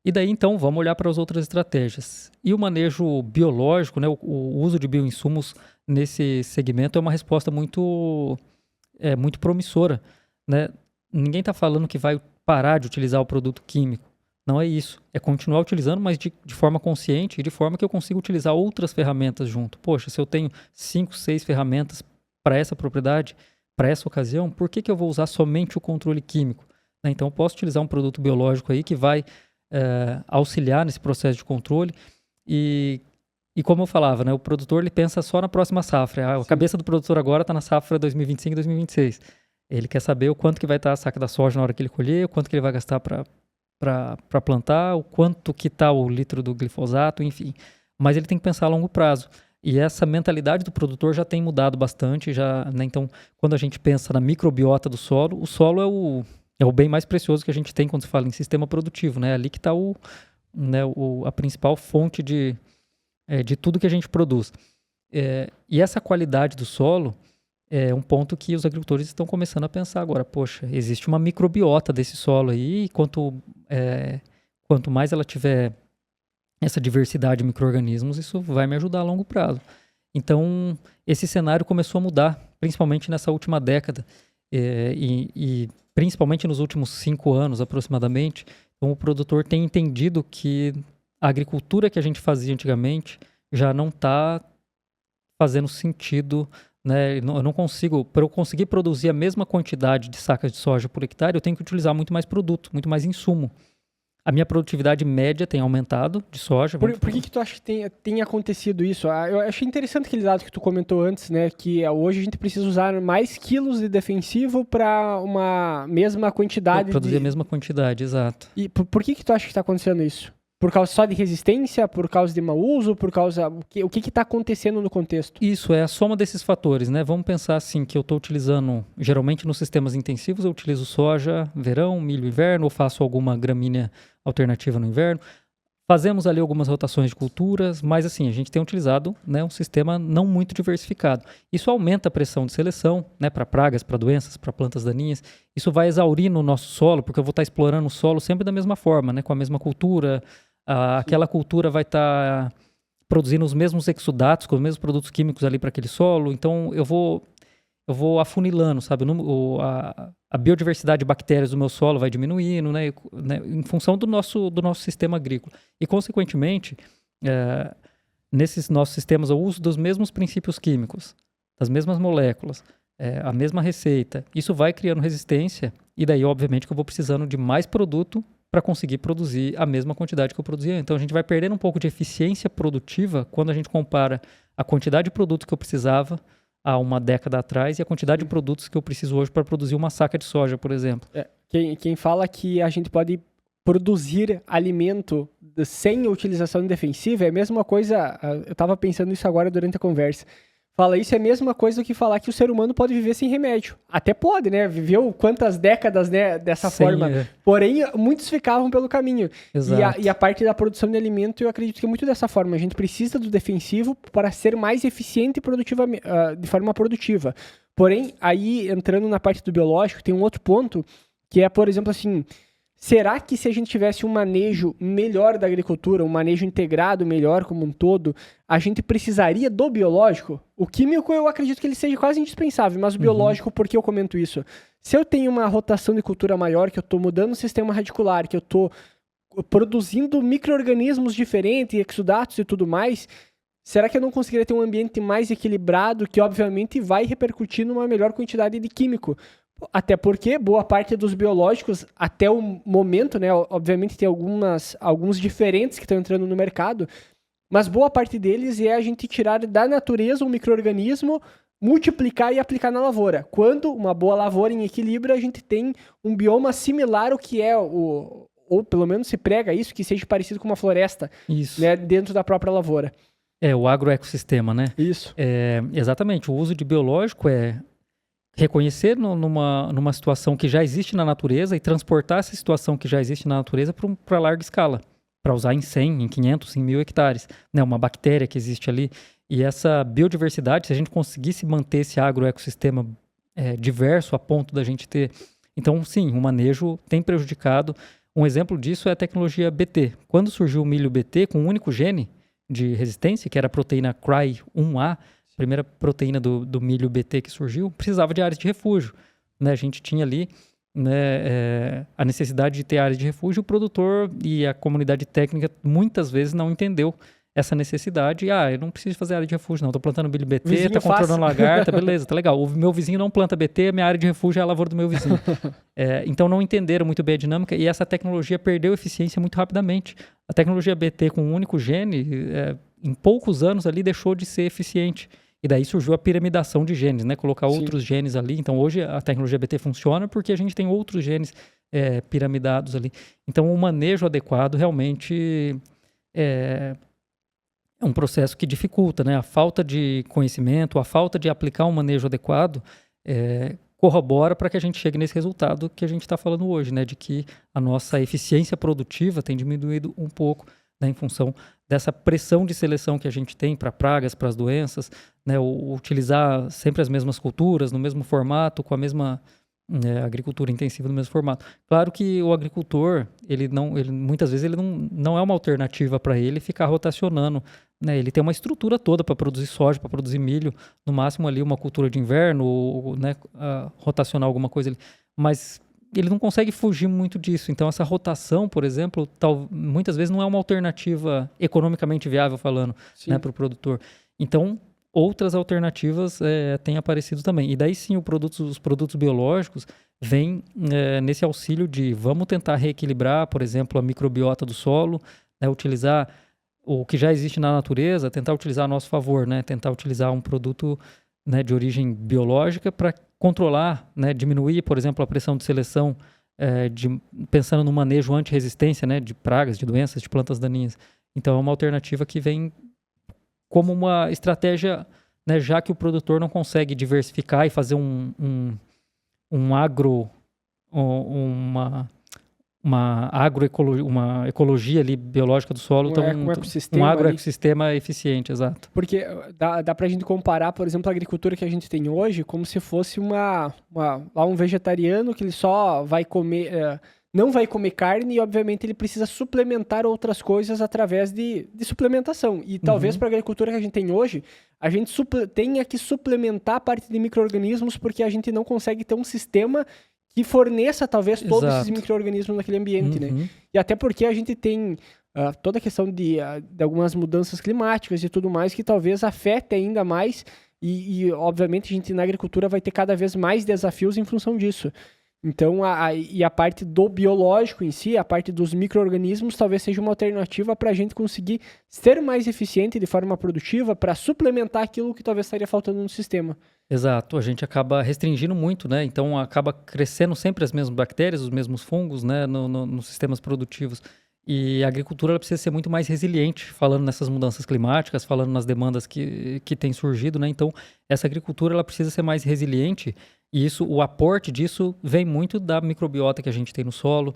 E daí, então, vamos olhar para as outras estratégias. E o manejo biológico, né, o uso de bioinsumos nesse segmento é uma resposta muito promissora, né? Ninguém está falando que vai parar de utilizar o produto químico. Não é isso. É continuar utilizando, mas de forma consciente e de forma que eu consiga utilizar outras ferramentas junto. Poxa, se eu tenho 5, 6 ferramentas para essa propriedade, para essa ocasião, por que eu vou usar somente o controle químico? Então, eu posso utilizar um produto biológico aí que vai auxiliar nesse processo de controle. E como eu falava, né, o produtor ele pensa só na próxima safra. A cabeça do produtor agora está na safra 2025 e 2026. Ele quer saber o quanto que vai estar a saca da soja na hora que ele colher, o quanto que ele vai gastar para plantar, o quanto que está o litro do glifosato, enfim. Mas ele tem que pensar a longo prazo. E essa mentalidade do produtor já tem mudado bastante. Né? Então, quando a gente pensa na microbiota do solo, o solo é o bem mais precioso que a gente tem quando se fala em sistema produtivo. Né? Ali que está a principal fonte de tudo que a gente produz. E essa qualidade do solo é um ponto que os agricultores estão começando a pensar agora. Poxa, existe uma microbiota desse solo aí, e quanto mais ela tiver essa diversidade de micro-organismos, isso vai me ajudar a longo prazo. Então, esse cenário começou a mudar, principalmente nessa última década. e principalmente nos últimos 5 anos aproximadamente, então o produtor tem entendido que a agricultura que a gente fazia antigamente já não está fazendo sentido, né? Eu não consigo, para eu conseguir produzir a mesma quantidade de sacas de soja por hectare, eu tenho que utilizar muito mais produto, muito mais insumo. A minha produtividade média tem aumentado de soja. Por que tu acha que tem acontecido isso? Eu achei interessante aquele dado que tu comentou antes, né? Que hoje a gente precisa usar mais quilos de defensivo para uma mesma quantidade. Produzir a mesma quantidade, exato. E por que tu acha que está acontecendo isso? Por causa só de resistência? Por causa de mau uso? Por causa... O que está acontecendo no contexto? Isso, é a soma desses fatores, né? Vamos pensar assim, que eu estou utilizando, geralmente nos sistemas intensivos, eu utilizo soja, verão, milho, inverno, ou faço alguma gramínea alternativa no inverno. Fazemos ali algumas rotações de culturas, mas assim, a gente tem utilizado, né, um sistema não muito diversificado. Isso aumenta a pressão de seleção, né, para pragas, para doenças, para plantas daninhas. Isso vai exaurir no nosso solo, porque eu vou estar explorando o solo sempre da mesma forma, né, com a mesma cultura. Aquela cultura vai estar produzindo os mesmos exudatos, com os mesmos produtos químicos ali para aquele solo. Então, eu vou afunilando, sabe? A biodiversidade de bactérias do meu solo vai diminuindo, né, em função do nosso sistema agrícola. E, consequentemente, nesses nossos sistemas, o uso dos mesmos princípios químicos, das mesmas moléculas, a mesma receita, isso vai criando resistência, e daí, obviamente, que eu vou precisando de mais produto para conseguir produzir a mesma quantidade que eu produzia. Então, a gente vai perdendo um pouco de eficiência produtiva quando a gente compara a quantidade de produto que eu precisava há uma década atrás e a quantidade de produtos que eu preciso hoje para produzir uma saca de soja, por exemplo. Quem fala que a gente pode produzir alimento sem utilização defensiva é a mesma coisa, eu estava pensando isso agora durante a conversa, fala isso é a mesma coisa do que falar que o ser humano pode viver sem remédio. Até pode, né? Viveu quantas décadas, né, dessa forma. Porém, muitos ficavam pelo caminho. Exato. E a parte da produção de alimento, eu acredito que é muito dessa forma. A gente precisa do defensivo para ser mais eficiente e de forma produtiva. Porém, aí, entrando na parte do biológico, tem um outro ponto, que é, por exemplo, assim... Será que se a gente tivesse um manejo melhor da agricultura, um manejo integrado melhor como um todo, a gente precisaria do biológico? O químico eu acredito que ele seja quase indispensável, mas o biológico, por que eu comento isso? Se eu tenho uma rotação de cultura maior, que eu estou mudando o sistema radicular, que eu estou produzindo micro-organismos diferentes, exudatos e tudo mais, será que eu não conseguiria ter um ambiente mais equilibrado que obviamente vai repercutir numa melhor quantidade de químico? Até porque boa parte dos biológicos, até o momento, né, obviamente tem alguns diferentes que estão entrando no mercado, mas boa parte deles é a gente tirar da natureza um micro-organismo, multiplicar e aplicar na lavoura. Quando uma boa lavoura em equilíbrio, a gente tem um bioma similar ao que é ou pelo menos se prega isso, que seja parecido com uma floresta, né, dentro da própria lavoura. O agroecossistema, né? Isso. Exatamente, o uso de biológico é reconhecer numa situação que já existe na natureza e transportar essa situação que já existe na natureza para larga escala, para usar em 100, em 500, em 1000 hectares. Né? Uma bactéria que existe ali. E essa biodiversidade, se a gente conseguisse manter esse agroecossistema diverso a ponto da gente ter... Então, sim, o manejo tem prejudicado. Um exemplo disso é a tecnologia BT. Quando surgiu o milho BT com um único gene de resistência, que era a proteína CRY1A, primeira proteína do milho BT que surgiu, precisava de áreas de refúgio. Né? A gente tinha ali, né, a necessidade de ter áreas de refúgio, o produtor e a comunidade técnica muitas vezes não entendeu essa necessidade. Eu não preciso fazer área de refúgio, não. Estou plantando milho BT, está controlando lagarta, beleza, tá legal. O meu vizinho não planta BT, a minha área de refúgio é a lavoura do meu vizinho. Então não entenderam muito bem a dinâmica e essa tecnologia perdeu eficiência muito rapidamente. A tecnologia BT com um único gene, em poucos anos ali, deixou de ser eficiente. E daí surgiu a piramidação de genes, né? Colocar outros genes ali. Então, hoje, a tecnologia BT funciona porque a gente tem outros genes piramidados ali. Então, o manejo adequado realmente é um processo que dificulta, né? A falta de conhecimento, a falta de aplicar um manejo adequado corrobora para que a gente chegue nesse resultado que a gente está falando hoje, né? De que a nossa eficiência produtiva tem diminuído um pouco, né, em função dessa pressão de seleção que a gente tem para pragas, para as doenças, né, utilizar sempre as mesmas culturas, no mesmo formato, com a mesma agricultura intensiva no mesmo formato. Claro que o agricultor, muitas vezes ele não é uma alternativa para ele ficar rotacionando, né? Ele tem uma estrutura toda para produzir soja, para produzir milho, no máximo ali uma cultura de inverno, ou, né, rotacionar alguma coisa ali. Mas ele não consegue fugir muito disso. Então essa rotação, por exemplo, muitas vezes não é uma alternativa economicamente viável falando, né, para o produtor. Então outras alternativas têm aparecido também. E daí sim os produtos biológicos vêm nesse auxílio de vamos tentar reequilibrar, por exemplo, a microbiota do solo, né, utilizar o que já existe na natureza, tentar utilizar a nosso favor, né, tentar utilizar um produto, né, de origem biológica para controlar, né, diminuir, por exemplo, a pressão de seleção, pensando no manejo anti-resistência, né, de pragas, de doenças, de plantas daninhas. Então é uma alternativa que vem como uma estratégia, né, já que o produtor não consegue diversificar e fazer uma ecologia ali biológica do solo, um agroecossistema eficiente, exato. Porque dá pra gente comparar, por exemplo, a agricultura que a gente tem hoje como se fosse um vegetariano que ele só vai comer... não vai comer carne e, obviamente, ele precisa suplementar outras coisas através de suplementação. E talvez para a agricultura que a gente tem hoje, a gente tenha que suplementar a parte de micro-organismos porque a gente não consegue ter um sistema que forneça, talvez, todos esses micro-organismos naquele ambiente, né? E até porque a gente tem toda a questão de algumas mudanças climáticas e tudo mais que talvez afete ainda mais e, obviamente, a gente na agricultura vai ter cada vez mais desafios em função disso. Então, a parte do biológico em si, a parte dos micro-organismos, talvez seja uma alternativa para a gente conseguir ser mais eficiente de forma produtiva para suplementar aquilo que talvez estaria faltando no sistema. Exato, a gente acaba restringindo muito, né? Então, acaba crescendo sempre as mesmas bactérias, os mesmos fungos, né, nos sistemas produtivos. E a agricultura ela precisa ser muito mais resiliente, falando nessas mudanças climáticas, falando nas demandas que têm surgido, né? Então, essa agricultura ela precisa ser mais resiliente e o aporte disso vem muito da microbiota que a gente tem no solo,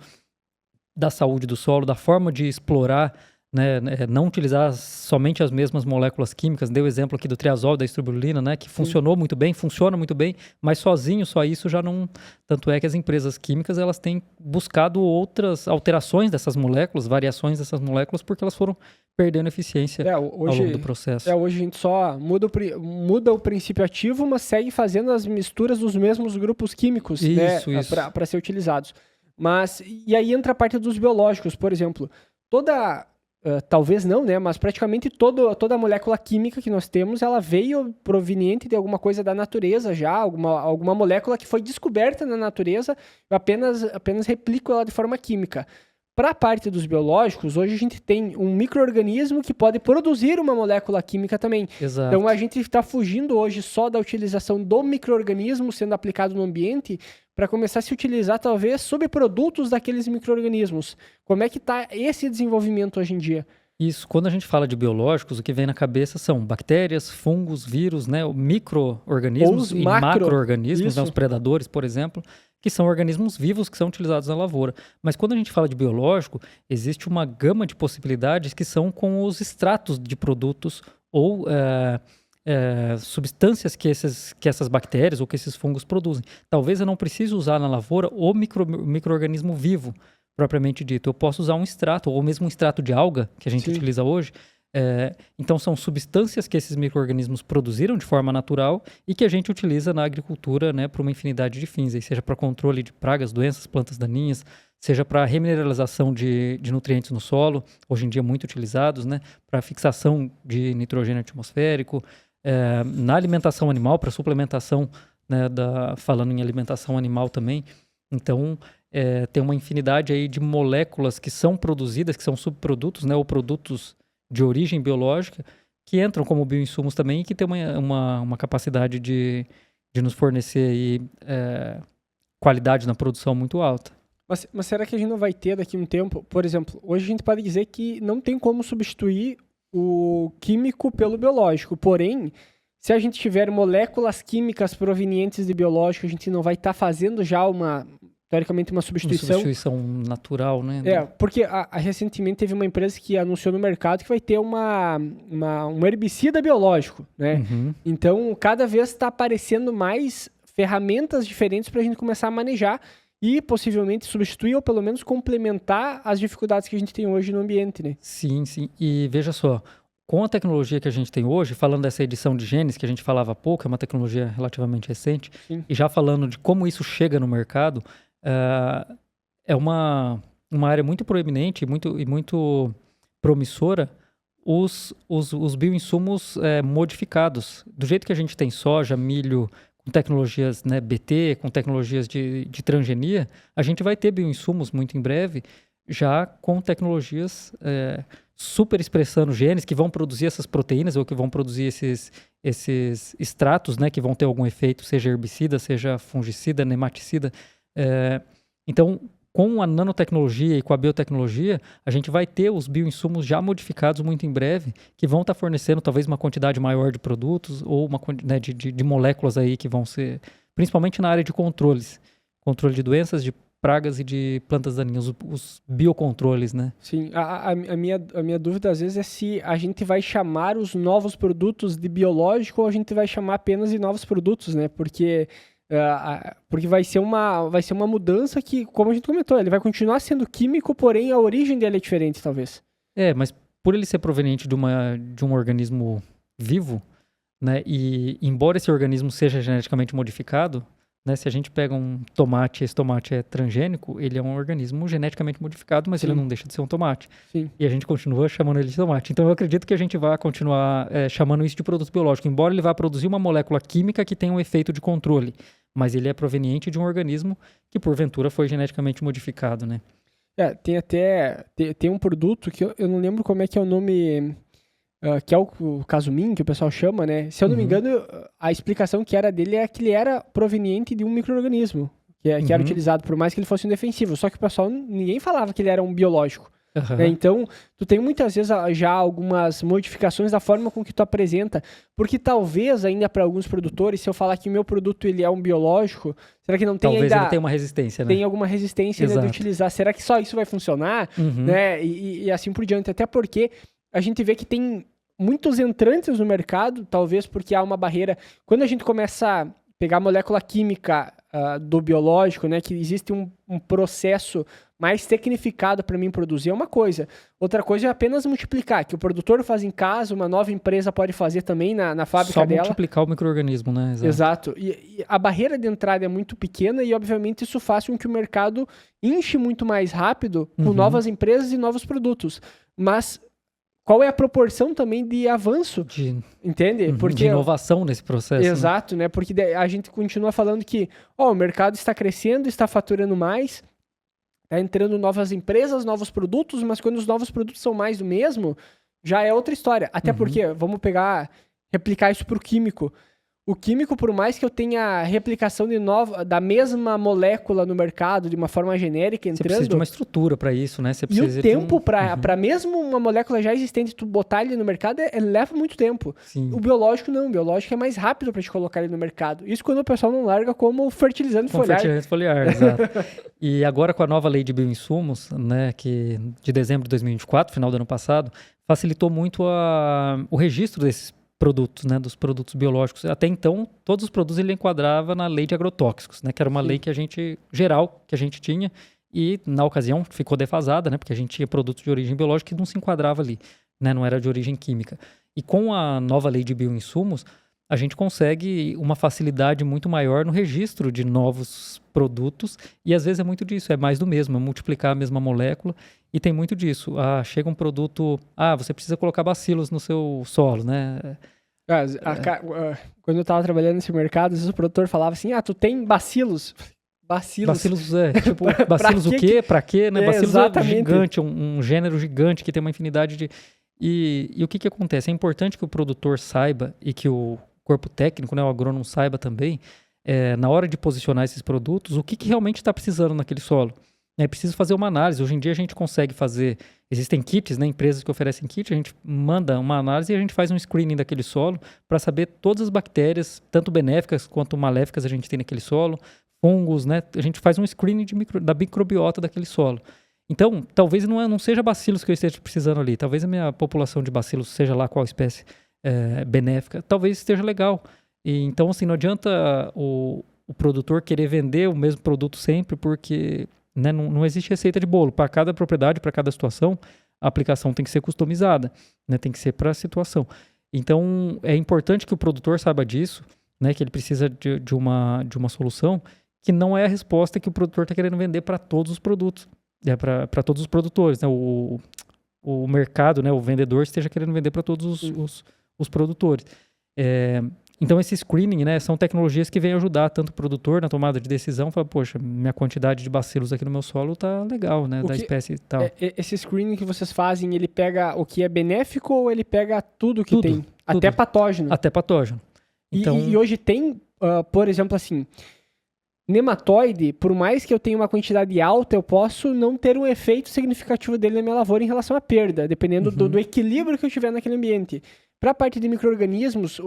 da saúde do solo, da forma de explorar, né? Não utilizar somente as mesmas moléculas químicas. Dei o exemplo aqui do triazol, da estrobulina, né? Que funciona muito bem, mas sozinho, só isso já não... Tanto é que as empresas químicas elas têm buscado outras alterações dessas moléculas, variações dessas moléculas, porque elas foram perdendo eficiência ao longo do processo. Hoje a gente só muda o princípio ativo, mas segue fazendo as misturas dos mesmos grupos químicos, para ser utilizados. Mas, e aí entra a parte dos biológicos, por exemplo. Talvez não, né? Mas praticamente toda a molécula química que nós temos, ela veio proveniente de alguma coisa da natureza já, alguma molécula que foi descoberta na natureza, eu apenas replico ela de forma química. Para a parte dos biológicos, hoje a gente tem um micro-organismo que pode produzir uma molécula química também. Exato. Então a gente está fugindo hoje só da utilização do micro-organismo sendo aplicado no ambiente para começar a se utilizar talvez subprodutos daqueles micro-organismos. Como é que está esse desenvolvimento hoje em dia? Isso, quando a gente fala de biológicos, o que vem na cabeça são bactérias, fungos, vírus, né, micro-organismos e macro-organismos, né, os predadores, por exemplo, que são organismos vivos que são utilizados na lavoura. Mas quando a gente fala de biológico, existe uma gama de possibilidades que são com os extratos de produtos ou substâncias que essas bactérias ou que esses fungos produzem. Talvez eu não precise usar na lavoura o micro-organismo vivo, propriamente dito. Eu posso usar um extrato, ou mesmo um extrato de alga, que a gente utiliza hoje. Então, são substâncias que esses micro-organismos produziram de forma natural e que a gente utiliza na agricultura, né, para uma infinidade de fins, aí, seja para controle de pragas, doenças, plantas daninhas, seja para remineralização de nutrientes no solo, hoje em dia muito utilizados, né, para fixação de nitrogênio atmosférico, na alimentação animal, para suplementação, né, falando em alimentação animal também. Então, tem uma infinidade aí de moléculas que são produzidas, que são subprodutos, né, ou produtos de origem biológica, que entram como bioinsumos também e que tem uma capacidade de nos fornecer aí, qualidade na produção muito alta. Mas será que a gente não vai ter daqui a um tempo? Por exemplo, hoje a gente pode dizer que não tem como substituir o químico pelo biológico. Porém, se a gente tiver moléculas químicas provenientes de biológico, a gente não vai estar fazendo já teoricamente uma substituição. Uma substituição natural, né? Porque recentemente teve uma empresa que anunciou no mercado que vai ter um herbicida biológico, né? Então, cada vez está aparecendo mais ferramentas diferentes para a gente começar a manejar e possivelmente substituir ou pelo menos complementar as dificuldades que a gente tem hoje no ambiente, né? Sim, sim. E veja só, com a tecnologia que a gente tem hoje, falando dessa edição de genes que a gente falava há pouco, é uma tecnologia relativamente recente, Sim. e já falando de como isso chega no mercado, é uma área muito proeminente e muito promissora, os bioinsumos modificados. Do jeito que a gente tem soja, milho, com tecnologias, né, BT, com tecnologias de transgenia, a gente vai ter bioinsumos muito em breve, já com tecnologias super expressando genes que vão produzir essas proteínas ou que vão produzir esses extratos, né, que vão ter algum efeito, seja herbicida, seja fungicida, nematicida. Então, com a nanotecnologia e com a biotecnologia, a gente vai ter os bioinsumos já modificados muito em breve, que vão estar fornecendo talvez uma quantidade maior de produtos ou uma quantidade de moléculas aí que vão ser, principalmente na área de controles, controle de doenças, de pragas e de plantas daninhas, os biocontroles, né? Sim, a minha dúvida às vezes é se a gente vai chamar os novos produtos de biológico ou a gente vai chamar apenas de novos produtos, né? Porque vai ser uma mudança que, como a gente comentou, ele vai continuar sendo químico, porém a origem dele é diferente, talvez. Mas por ele ser proveniente de um organismo vivo, né? E embora esse organismo seja geneticamente modificado, né, se a gente pega um tomate, esse tomate é transgênico, ele é um organismo geneticamente modificado, mas ele não deixa de ser um tomate. Sim. E a gente continua chamando ele de tomate. Então eu acredito que a gente vai continuar chamando isso de produto biológico, embora ele vá produzir uma molécula química que tenha um efeito de controle, mas ele é proveniente de um organismo que porventura foi geneticamente modificado, né? Tem um produto que eu não lembro como é que é o nome, que é o Casumin, que o pessoal chama, né? Se eu não me engano, a explicação que era dele é que ele era proveniente de um micro-organismo, que era utilizado, por mais que ele fosse um defensivo. Só que o pessoal, ninguém falava que ele era um biológico. Né? Então, tu tem muitas vezes já algumas modificações da forma com que tu apresenta, porque talvez ainda para alguns produtores, se eu falar que o meu produto ele é um biológico, será que não tem talvez ainda... ele tenha uma resistência, né? Tem alguma resistência ainda de utilizar. Será que só isso vai funcionar? Né? E assim por diante. Até porque a gente vê que tem muitos entrantes no mercado, talvez porque há uma barreira. Quando a gente começa a pegar a molécula química do biológico, né, que existe um processo mais tecnificado para mim produzir, é uma coisa. Outra coisa é apenas multiplicar, que o produtor faz em casa, uma nova empresa pode fazer também na fábrica dela. Só multiplicar o micro-organismo, né? Exato. E a barreira de entrada é muito pequena e, obviamente, isso faz com que o mercado enche muito mais rápido com novas empresas e novos produtos. Mas qual é a proporção também de avanço? Entende? De inovação nesse processo. Exato, né? Porque a gente continua falando que o mercado está crescendo, está faturando mais, está entrando novas empresas, novos produtos, mas quando os novos produtos são mais do mesmo, já é outra história. Até porque, vamos replicar isso para o químico. O químico, por mais que eu tenha replicação da mesma molécula no mercado de uma forma genérica entrando... Você precisa de uma estrutura para isso, né? Você precisa e o tempo para mesmo uma molécula já existente, tu botar ele no mercado, leva muito tempo. Sim. O biológico não. O biológico é mais rápido para te colocar ele no mercado. Isso quando o pessoal não larga como fertilizante foliar. Fertilizante foliar, exato. E agora com a nova lei de bioinsumos, né, que de dezembro de 2024, final do ano passado, facilitou muito o registro desses produtos, né, dos produtos biológicos. Até então, todos os produtos ele enquadrava na lei de agrotóxicos, né, que era uma lei que a gente tinha, e na ocasião ficou defasada, né, porque a gente tinha produtos de origem biológica que não se enquadrava ali, né, não era de origem química. E com a nova lei de bioinsumos, a gente consegue uma facilidade muito maior no registro de novos produtos, e às vezes é muito disso, é mais do mesmo, é multiplicar a mesma molécula, e tem muito disso. Chega um produto, você precisa colocar bacilos no seu solo, né? Quando eu estava trabalhando nesse mercado, às vezes o produtor falava assim, tu tem bacilos? Bacilos, tipo, bacilos o quê? Pra quê? Né? Bacilos é gigante, um gênero gigante que tem uma infinidade de... E o que acontece? É importante que o produtor saiba e que o corpo técnico, né, o agrônomo saiba também, na hora de posicionar esses produtos, o que realmente está precisando naquele solo. É preciso fazer uma análise. Hoje em dia a gente consegue fazer... Existem kits, né, empresas que oferecem kit, a gente manda uma análise e a gente faz um screening daquele solo para saber todas as bactérias, tanto benéficas quanto maléficas a gente tem naquele solo, fungos, né? A gente faz um screening da microbiota daquele solo. Então, talvez não seja bacilos que eu esteja precisando ali. Talvez a minha população de bacilos, seja lá qual espécie benéfica, talvez esteja legal. E, então, assim, não adianta o o produtor querer vender o mesmo produto sempre, porque, né, não existe receita de bolo. Para cada propriedade, para cada situação, a aplicação tem que ser customizada, né, tem que ser para a situação. Então, é importante que o produtor saiba disso, né, que ele precisa de uma solução que não é a resposta que o produtor está querendo vender para todos os produtos, para todos os produtores, né, o mercado, né, o vendedor esteja querendo vender para todos os produtores. Então, esse screening, né, são tecnologias que vêm ajudar tanto o produtor na tomada de decisão, fala, poxa, minha quantidade de bacilos aqui no meu solo tá legal, né, da espécie e tal. Esse screening que vocês fazem, ele pega o que é benéfico ou ele pega tudo que tem? Até patógeno? Até patógeno. Então... E hoje tem, por exemplo, assim, nematóide, por mais que eu tenha uma quantidade alta, eu posso não ter um efeito significativo dele na minha lavoura em relação à perda, dependendo do equilíbrio que eu tiver naquele ambiente. Para a parte de micro-organismos,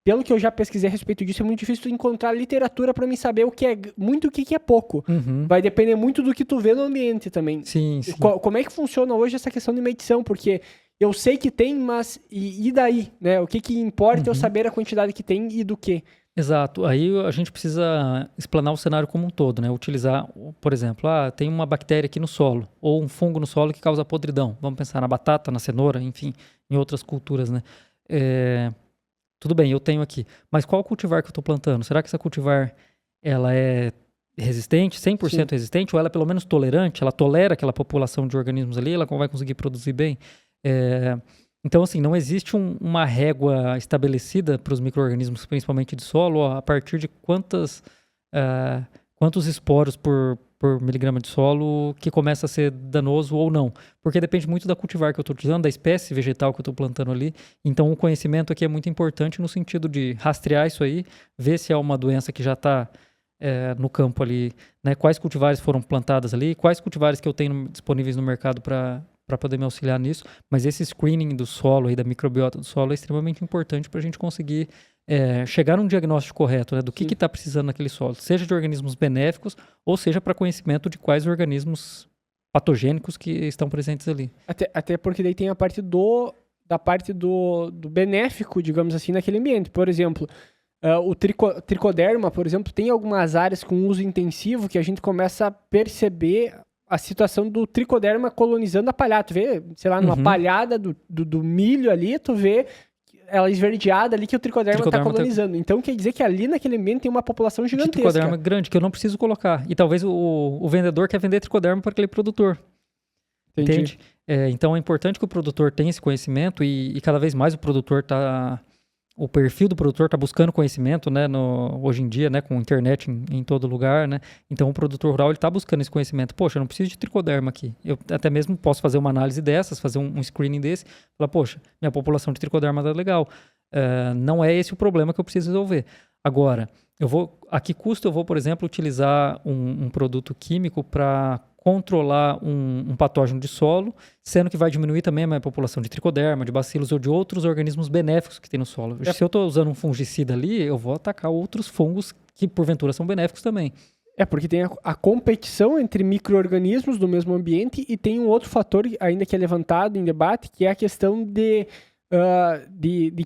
pelo que eu já pesquisei a respeito disso, é muito difícil encontrar literatura para mim saber o que é muito e o que é pouco. Vai depender muito do que tu vê no ambiente também. Sim. Como é que funciona hoje essa questão de medição? Porque eu sei que tem, mas e daí? Né? O que importa é eu saber a quantidade que tem e do que? Exato. Aí a gente precisa explanar o cenário como um todo, né? Utilizar, por exemplo, tem uma bactéria aqui no solo, ou um fungo no solo que causa podridão. Vamos pensar na batata, na cenoura, enfim, em outras culturas, né? Tudo bem, eu tenho aqui. Mas qual cultivar que eu estou plantando? Será que essa cultivar ela é resistente, 100% Sim. resistente? Ou ela é pelo menos tolerante? Ela tolera aquela população de organismos ali? Ela vai conseguir produzir bem? Então, assim, não existe uma régua estabelecida para os micro-organismos, principalmente de solo, a partir de quantos esporos por miligrama de solo que começa a ser danoso ou não. Porque depende muito da cultivar que eu estou utilizando, da espécie vegetal que eu estou plantando ali. Então, o conhecimento aqui é muito importante no sentido de rastrear isso aí, ver se é uma doença que já está no campo ali, né? Quais cultivares foram plantadas ali, quais cultivares que eu tenho disponíveis no mercado para poder me auxiliar nisso. Mas esse screening do solo, aí, da microbiota do solo, é extremamente importante para a gente conseguir chegar num diagnóstico correto, né, do que está precisando naquele solo, seja de organismos benéficos ou seja para conhecimento de quais organismos patogênicos que estão presentes ali. Até porque daí tem a parte da parte do benéfico, digamos assim, naquele ambiente. Por exemplo, o tricoderma, por exemplo, tem algumas áreas com uso intensivo que a gente começa a perceber a situação do tricoderma colonizando a palhada. Tu vê, sei lá, numa palhada do milho ali, tu vê ela esverdeada ali que o tricoderma está colonizando. Então quer dizer que ali naquele ambiente tem uma população gigantesca. De tricoderma grande, que eu não preciso colocar. E talvez o vendedor quer vender tricoderma para aquele produtor. Entende? Então é importante que o produtor tenha esse conhecimento e cada vez mais o perfil do produtor está buscando conhecimento, né, hoje em dia, né, com internet em todo lugar, né? Então o produtor rural está buscando esse conhecimento. Poxa, eu não preciso de tricoderma aqui. Eu até mesmo posso fazer uma análise dessas, fazer um screening desse, falar, poxa, minha população de tricoderma está legal. Não é esse o problema que eu preciso resolver. Agora, a que custo eu vou, por exemplo, utilizar um produto químico para controlar um patógeno de solo, sendo que vai diminuir também a minha população de tricoderma, de bacilos ou de outros organismos benéficos que tem no solo. Se eu estou usando um fungicida ali, eu vou atacar outros fungos que porventura são benéficos também. Porque tem a competição entre micro-organismos do mesmo ambiente e tem um outro fator ainda que é levantado em debate, que é a questão de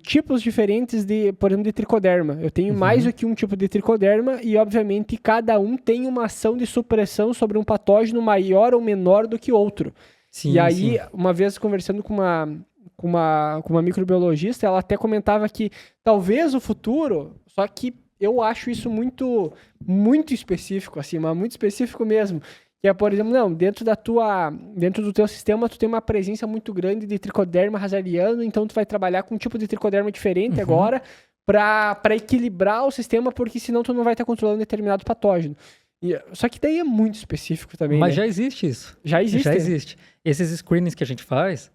tipos diferentes por exemplo, de tricoderma. Eu tenho mais do que um tipo de tricoderma e, obviamente, cada um tem uma ação de supressão sobre um patógeno maior ou menor do que outro. Sim, e aí, uma vez conversando com uma microbiologista, ela até comentava que talvez o futuro, só que eu acho isso muito, muito específico, assim, mas muito específico mesmo. Que é, por exemplo, dentro do teu sistema, tu tem uma presença muito grande de tricoderma hazardiano, então tu vai trabalhar com um tipo de tricoderma diferente agora para equilibrar o sistema, porque senão tu não vai estar controlando determinado patógeno. Só que daí é muito específico também, Mas já existe isso. Já existe. Esses screenings que a gente faz,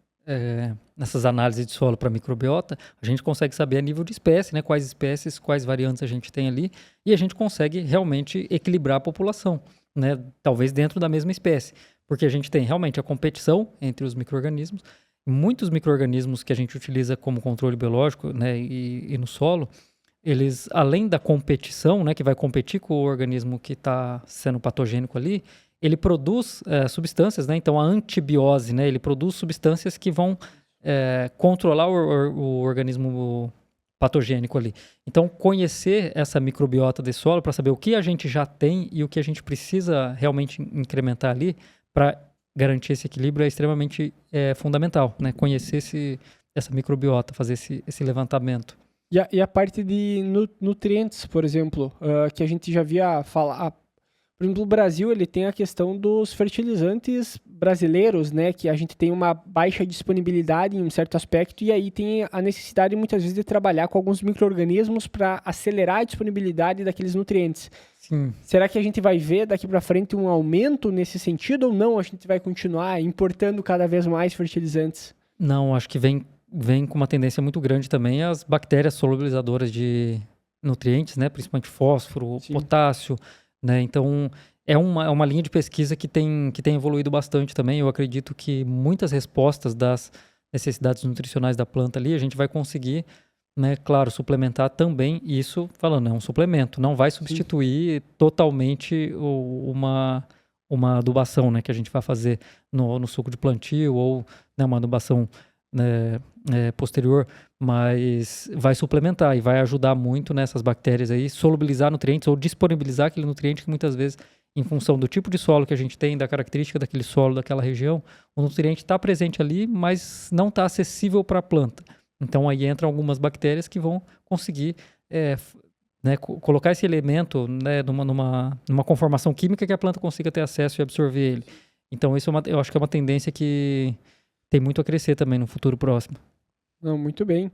nessas análises de solo para microbiota, a gente consegue saber a nível de espécie, né? Quais espécies, quais variantes a gente tem ali, e a gente consegue realmente equilibrar a população. Né, talvez dentro da mesma espécie, porque a gente tem realmente a competição entre os micro-organismos. Muitos micro-organismos que a gente utiliza como controle biológico, né, e no solo, eles, além da competição, né, que vai competir com o organismo que está sendo patogênico ali, ele produz substâncias, né, então a antibiose, né, ele produz substâncias que vão controlar o organismo patogênico ali. Então, conhecer essa microbiota desse solo para saber o que a gente já tem e o que a gente precisa realmente incrementar ali para garantir esse equilíbrio é extremamente fundamental, né? Conhecer essa microbiota, fazer esse levantamento. E a parte de nutrientes, por exemplo, que a gente já via falar. Por exemplo, o Brasil ele tem a questão dos fertilizantes brasileiros, né? Que a gente tem uma baixa disponibilidade em um certo aspecto e aí tem a necessidade muitas vezes de trabalhar com alguns micro-organismos para acelerar a disponibilidade daqueles nutrientes. Sim. Será que a gente vai ver daqui para frente um aumento nesse sentido ou não? A gente vai continuar importando cada vez mais fertilizantes? Não, acho que vem com uma tendência muito grande também as bactérias solubilizadoras de nutrientes, né? Principalmente fósforo, Sim. Potássio, né? Então, é uma linha de pesquisa que tem evoluído bastante também. Eu acredito que muitas respostas das necessidades nutricionais da planta ali, a gente vai conseguir, né, claro, suplementar também. Isso, falando, é um suplemento. Não vai substituir totalmente uma adubação, né, que a gente vai fazer no suco de plantio ou, né, uma adubação, né, posterior, mas vai suplementar e vai ajudar muito nessas bactérias aí, solubilizar nutrientes ou disponibilizar aquele nutriente que muitas vezes, em função do tipo de solo que a gente tem, da característica daquele solo, daquela região, o nutriente está presente ali, mas não está acessível para a planta. Então aí entram algumas bactérias que vão conseguir né, colocar esse elemento, né, numa conformação química que a planta consiga ter acesso e absorver ele. Então isso eu acho que é uma tendência que tem muito a crescer também no futuro próximo. Não, muito bem.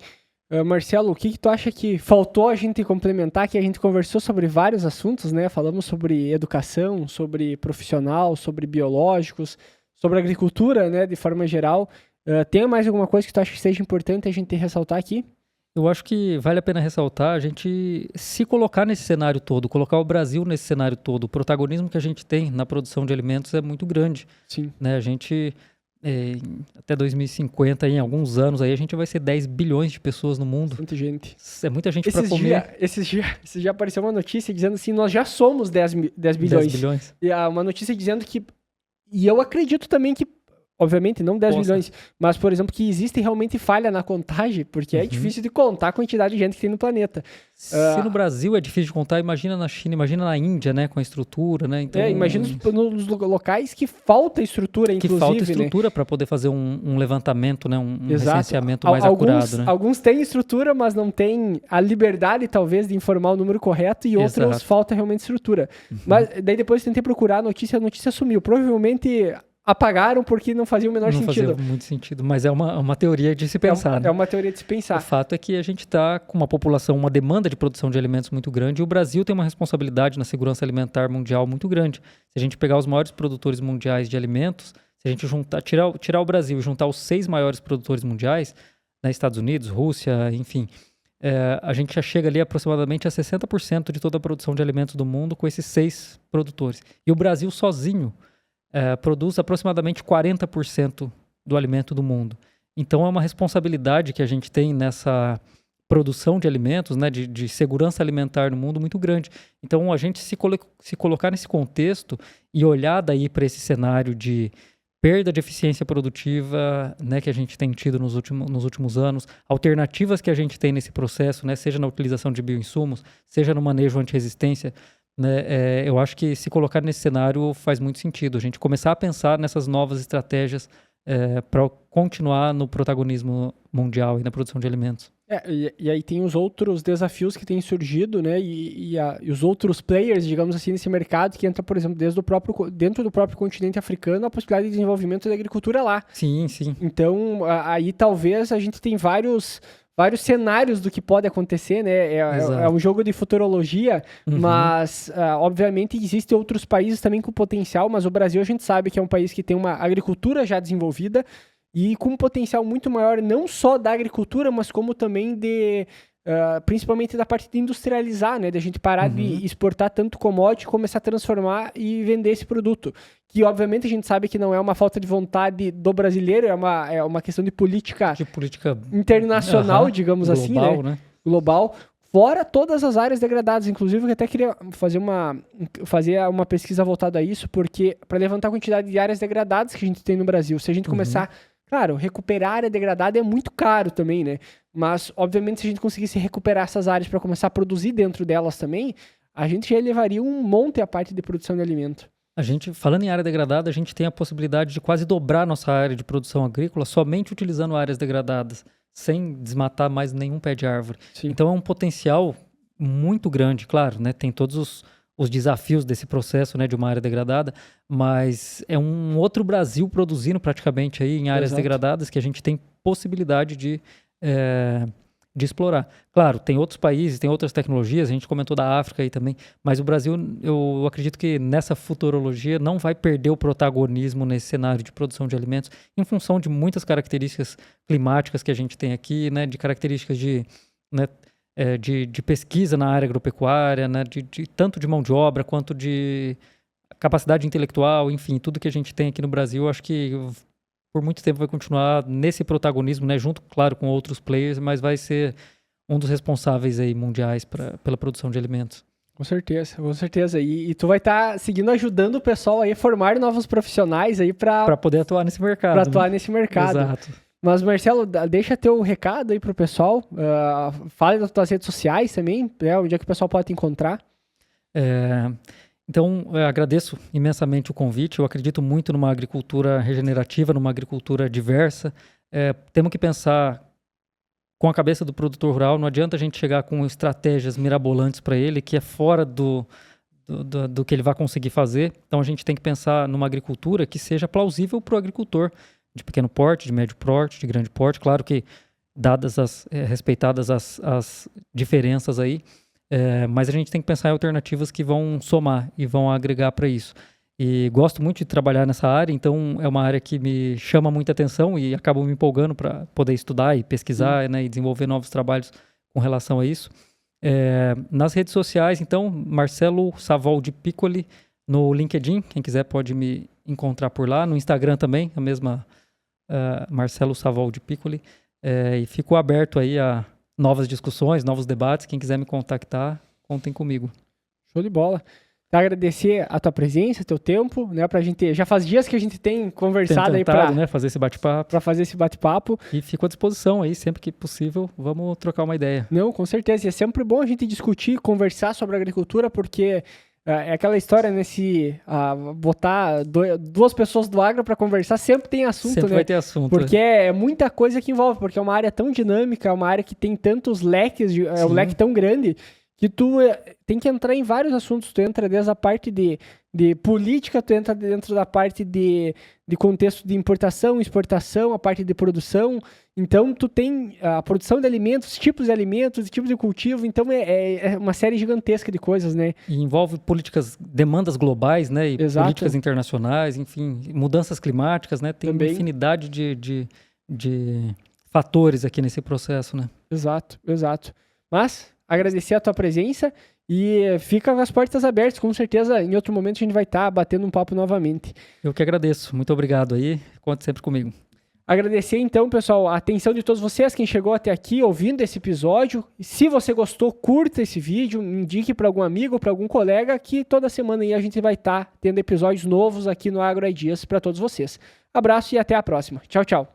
Marcelo, o que tu acha que faltou a gente complementar? Que a gente conversou sobre vários assuntos, né? Falamos sobre educação, sobre profissional, sobre biológicos, sobre agricultura, né? De forma geral. Tem mais alguma coisa que tu acha que seja importante a gente ressaltar aqui? Eu acho que vale a pena ressaltar a gente se colocar nesse cenário todo, colocar o Brasil nesse cenário todo. O protagonismo que a gente tem na produção de alimentos é muito grande. Sim. Né? A gente... até 2050, em alguns anos, aí a gente vai ser 10 bilhões de pessoas no mundo. Muita gente. É muita gente para comer. Esses dias apareceu uma notícia dizendo assim, nós já somos 10 bilhões. 10 bilhões. E uma notícia dizendo que... E eu acredito também que, obviamente, não 10 bilhões, mas, por exemplo, que existe realmente falha na contagem, porque é difícil de contar a quantidade de gente que tem no planeta. Se no Brasil é difícil de contar, imagina na China, imagina na Índia, né, com a estrutura, né? Então, imagina nos locais que falta estrutura, inclusive, que falta estrutura, né? Para poder fazer um levantamento, né, um recenseamento mais acurado, né? Alguns têm estrutura, mas não têm a liberdade, talvez, de informar o número correto, e outros falta realmente estrutura. Mas daí depois eu tentei procurar a notícia sumiu. Provavelmente... apagaram porque não fazia o menor sentido. Não fazia muito sentido, mas é uma teoria de se pensar. É uma teoria de se pensar. O fato é que a gente está com uma população, uma demanda de produção de alimentos muito grande e o Brasil tem uma responsabilidade na segurança alimentar mundial muito grande. Se a gente pegar os maiores produtores mundiais de alimentos, se a gente tirar o Brasil e juntar os 6 maiores produtores mundiais, né, Estados Unidos, Rússia, enfim, a gente já chega ali aproximadamente a 60% de toda a produção de alimentos do mundo com esses 6 produtores. E o Brasil sozinho produz aproximadamente 40% do alimento do mundo. Então é uma responsabilidade que a gente tem nessa produção de alimentos, né, de segurança alimentar no mundo muito grande. Então a gente se colocar nesse contexto e olhar daí para esse cenário de perda de eficiência produtiva, né, que a gente tem tido nos últimos anos, alternativas que a gente tem nesse processo, né, seja na utilização de bioinsumos, seja no manejo anti-resistência, né, eu acho que se colocar nesse cenário faz muito sentido. A gente começar a pensar nessas novas estratégias para continuar no protagonismo mundial e na produção de alimentos. E aí tem os outros desafios que têm surgido, né? E os outros players, digamos assim, nesse mercado, que entra, por exemplo, dentro do próprio continente africano, a possibilidade de desenvolvimento da agricultura lá. Sim, sim. Então, aí talvez a gente tem vários cenários do que pode acontecer, né? É um jogo de futurologia, mas obviamente existem outros países também com potencial, mas o Brasil a gente sabe que é um país que tem uma agricultura já desenvolvida e com um potencial muito maior, não só da agricultura, mas como também principalmente da parte de industrializar, né? De a gente parar de exportar tanto commodity, começar a transformar e vender esse produto. Que, obviamente, a gente sabe que não é uma falta de vontade do brasileiro, é uma questão de política internacional, digamos assim, né? Global. Fora todas as áreas degradadas. Inclusive, eu até queria fazer uma pesquisa voltada a isso, porque para levantar a quantidade de áreas degradadas que a gente tem no Brasil, se a gente começar Claro, recuperar a área degradada é muito caro também, né? Mas, obviamente, se a gente conseguisse recuperar essas áreas para começar a produzir dentro delas também, a gente já elevaria um monte a parte de produção de alimento. A gente, falando em área degradada, a gente tem a possibilidade de quase dobrar nossa área de produção agrícola somente utilizando áreas degradadas, sem desmatar mais nenhum pé de árvore. Sim. Então é um potencial muito grande, claro, né? Tem todos os desafios desse processo, né, de uma área degradada, mas é um outro Brasil produzindo praticamente aí em áreas Exato. degradadas que a gente tem possibilidade de explorar. Claro, tem outros países, tem outras tecnologias, a gente comentou da África aí também, mas o Brasil, eu acredito que nessa futurologia não vai perder o protagonismo nesse cenário de produção de alimentos, em função de muitas características climáticas que a gente tem aqui, né, de características de pesquisa na área agropecuária, né, tanto de mão de obra quanto de capacidade intelectual, enfim, tudo que a gente tem aqui no Brasil, acho que por muito tempo vai continuar nesse protagonismo, né, junto, claro, com outros players, mas vai ser um dos responsáveis aí mundiais pela produção de alimentos. Com certeza, com certeza. E tu vai estar seguindo ajudando o pessoal aí a formar novos profissionais aí para poder atuar nesse mercado. Para atuar nesse mercado. Exato. Mas, Marcelo, deixa teu recado aí pro pessoal. Fale das tuas redes sociais também, onde é que o pessoal pode te encontrar. Então, eu agradeço imensamente o convite. Eu acredito muito numa agricultura regenerativa, numa agricultura diversa. Temos que pensar com a cabeça do produtor rural. Não adianta a gente chegar com estratégias mirabolantes para ele, que é fora do que ele vai conseguir fazer. Então, a gente tem que pensar numa agricultura que seja plausível para o agricultor, de pequeno porte, de médio porte, de grande porte. Claro que respeitadas as diferenças aí, mas a gente tem que pensar em alternativas que vão somar e vão agregar para isso. E gosto muito de trabalhar nessa área, então é uma área que me chama muita atenção e acabo me empolgando para poder estudar e pesquisar, né, e desenvolver novos trabalhos com relação a isso. Nas redes sociais, então, Marcelo Savoldi Piccoli no LinkedIn, quem quiser pode me encontrar por lá. No Instagram também, a mesma Marcelo Savoldi Piccoli. E fico aberto aí a novas discussões, novos debates. Quem quiser me contactar, contem comigo. Show de bola. Agradecer a tua presença, teu tempo, né, pra gente, já faz dias que a gente tem conversado aí para, né, fazer esse bate-papo. Para fazer esse bate-papo. E fico à disposição aí, sempre que possível, vamos trocar uma ideia. Não, com certeza, e é sempre bom a gente discutir, conversar sobre agricultura, porque é aquela história, né, se botar duas pessoas do agro para conversar, sempre tem assunto, sempre, né? Vai ter assunto. Porque é muita coisa que envolve, porque é uma área tão dinâmica, é uma área que tem tantos leques, é um leque tão grande, que tu tem que entrar em vários assuntos. Tu entra desde a parte de política, tu entra dentro da parte de contexto de importação, exportação, a parte de produção. Então, tu tem a produção de alimentos, tipos de alimentos, tipos de cultivo. Então, é uma série gigantesca de coisas, né? E envolve demandas globais, né? E Exato. Políticas internacionais, enfim, mudanças climáticas, né? Tem Também. Uma infinidade de fatores aqui nesse processo, né? Exato, exato. Mas agradecer a tua presença e fica com as portas abertas. Com certeza, em outro momento, a gente vai estar batendo um papo novamente. Eu que agradeço. Muito obrigado aí. Conte sempre comigo. Agradecer, então, pessoal, a atenção de todos vocês, quem chegou até aqui ouvindo esse episódio. Se você gostou, curta esse vídeo, indique para algum amigo, para algum colega, que toda semana aí a gente vai estar tendo episódios novos aqui no Agro Ideas para todos vocês. Abraço e até a próxima. Tchau, tchau.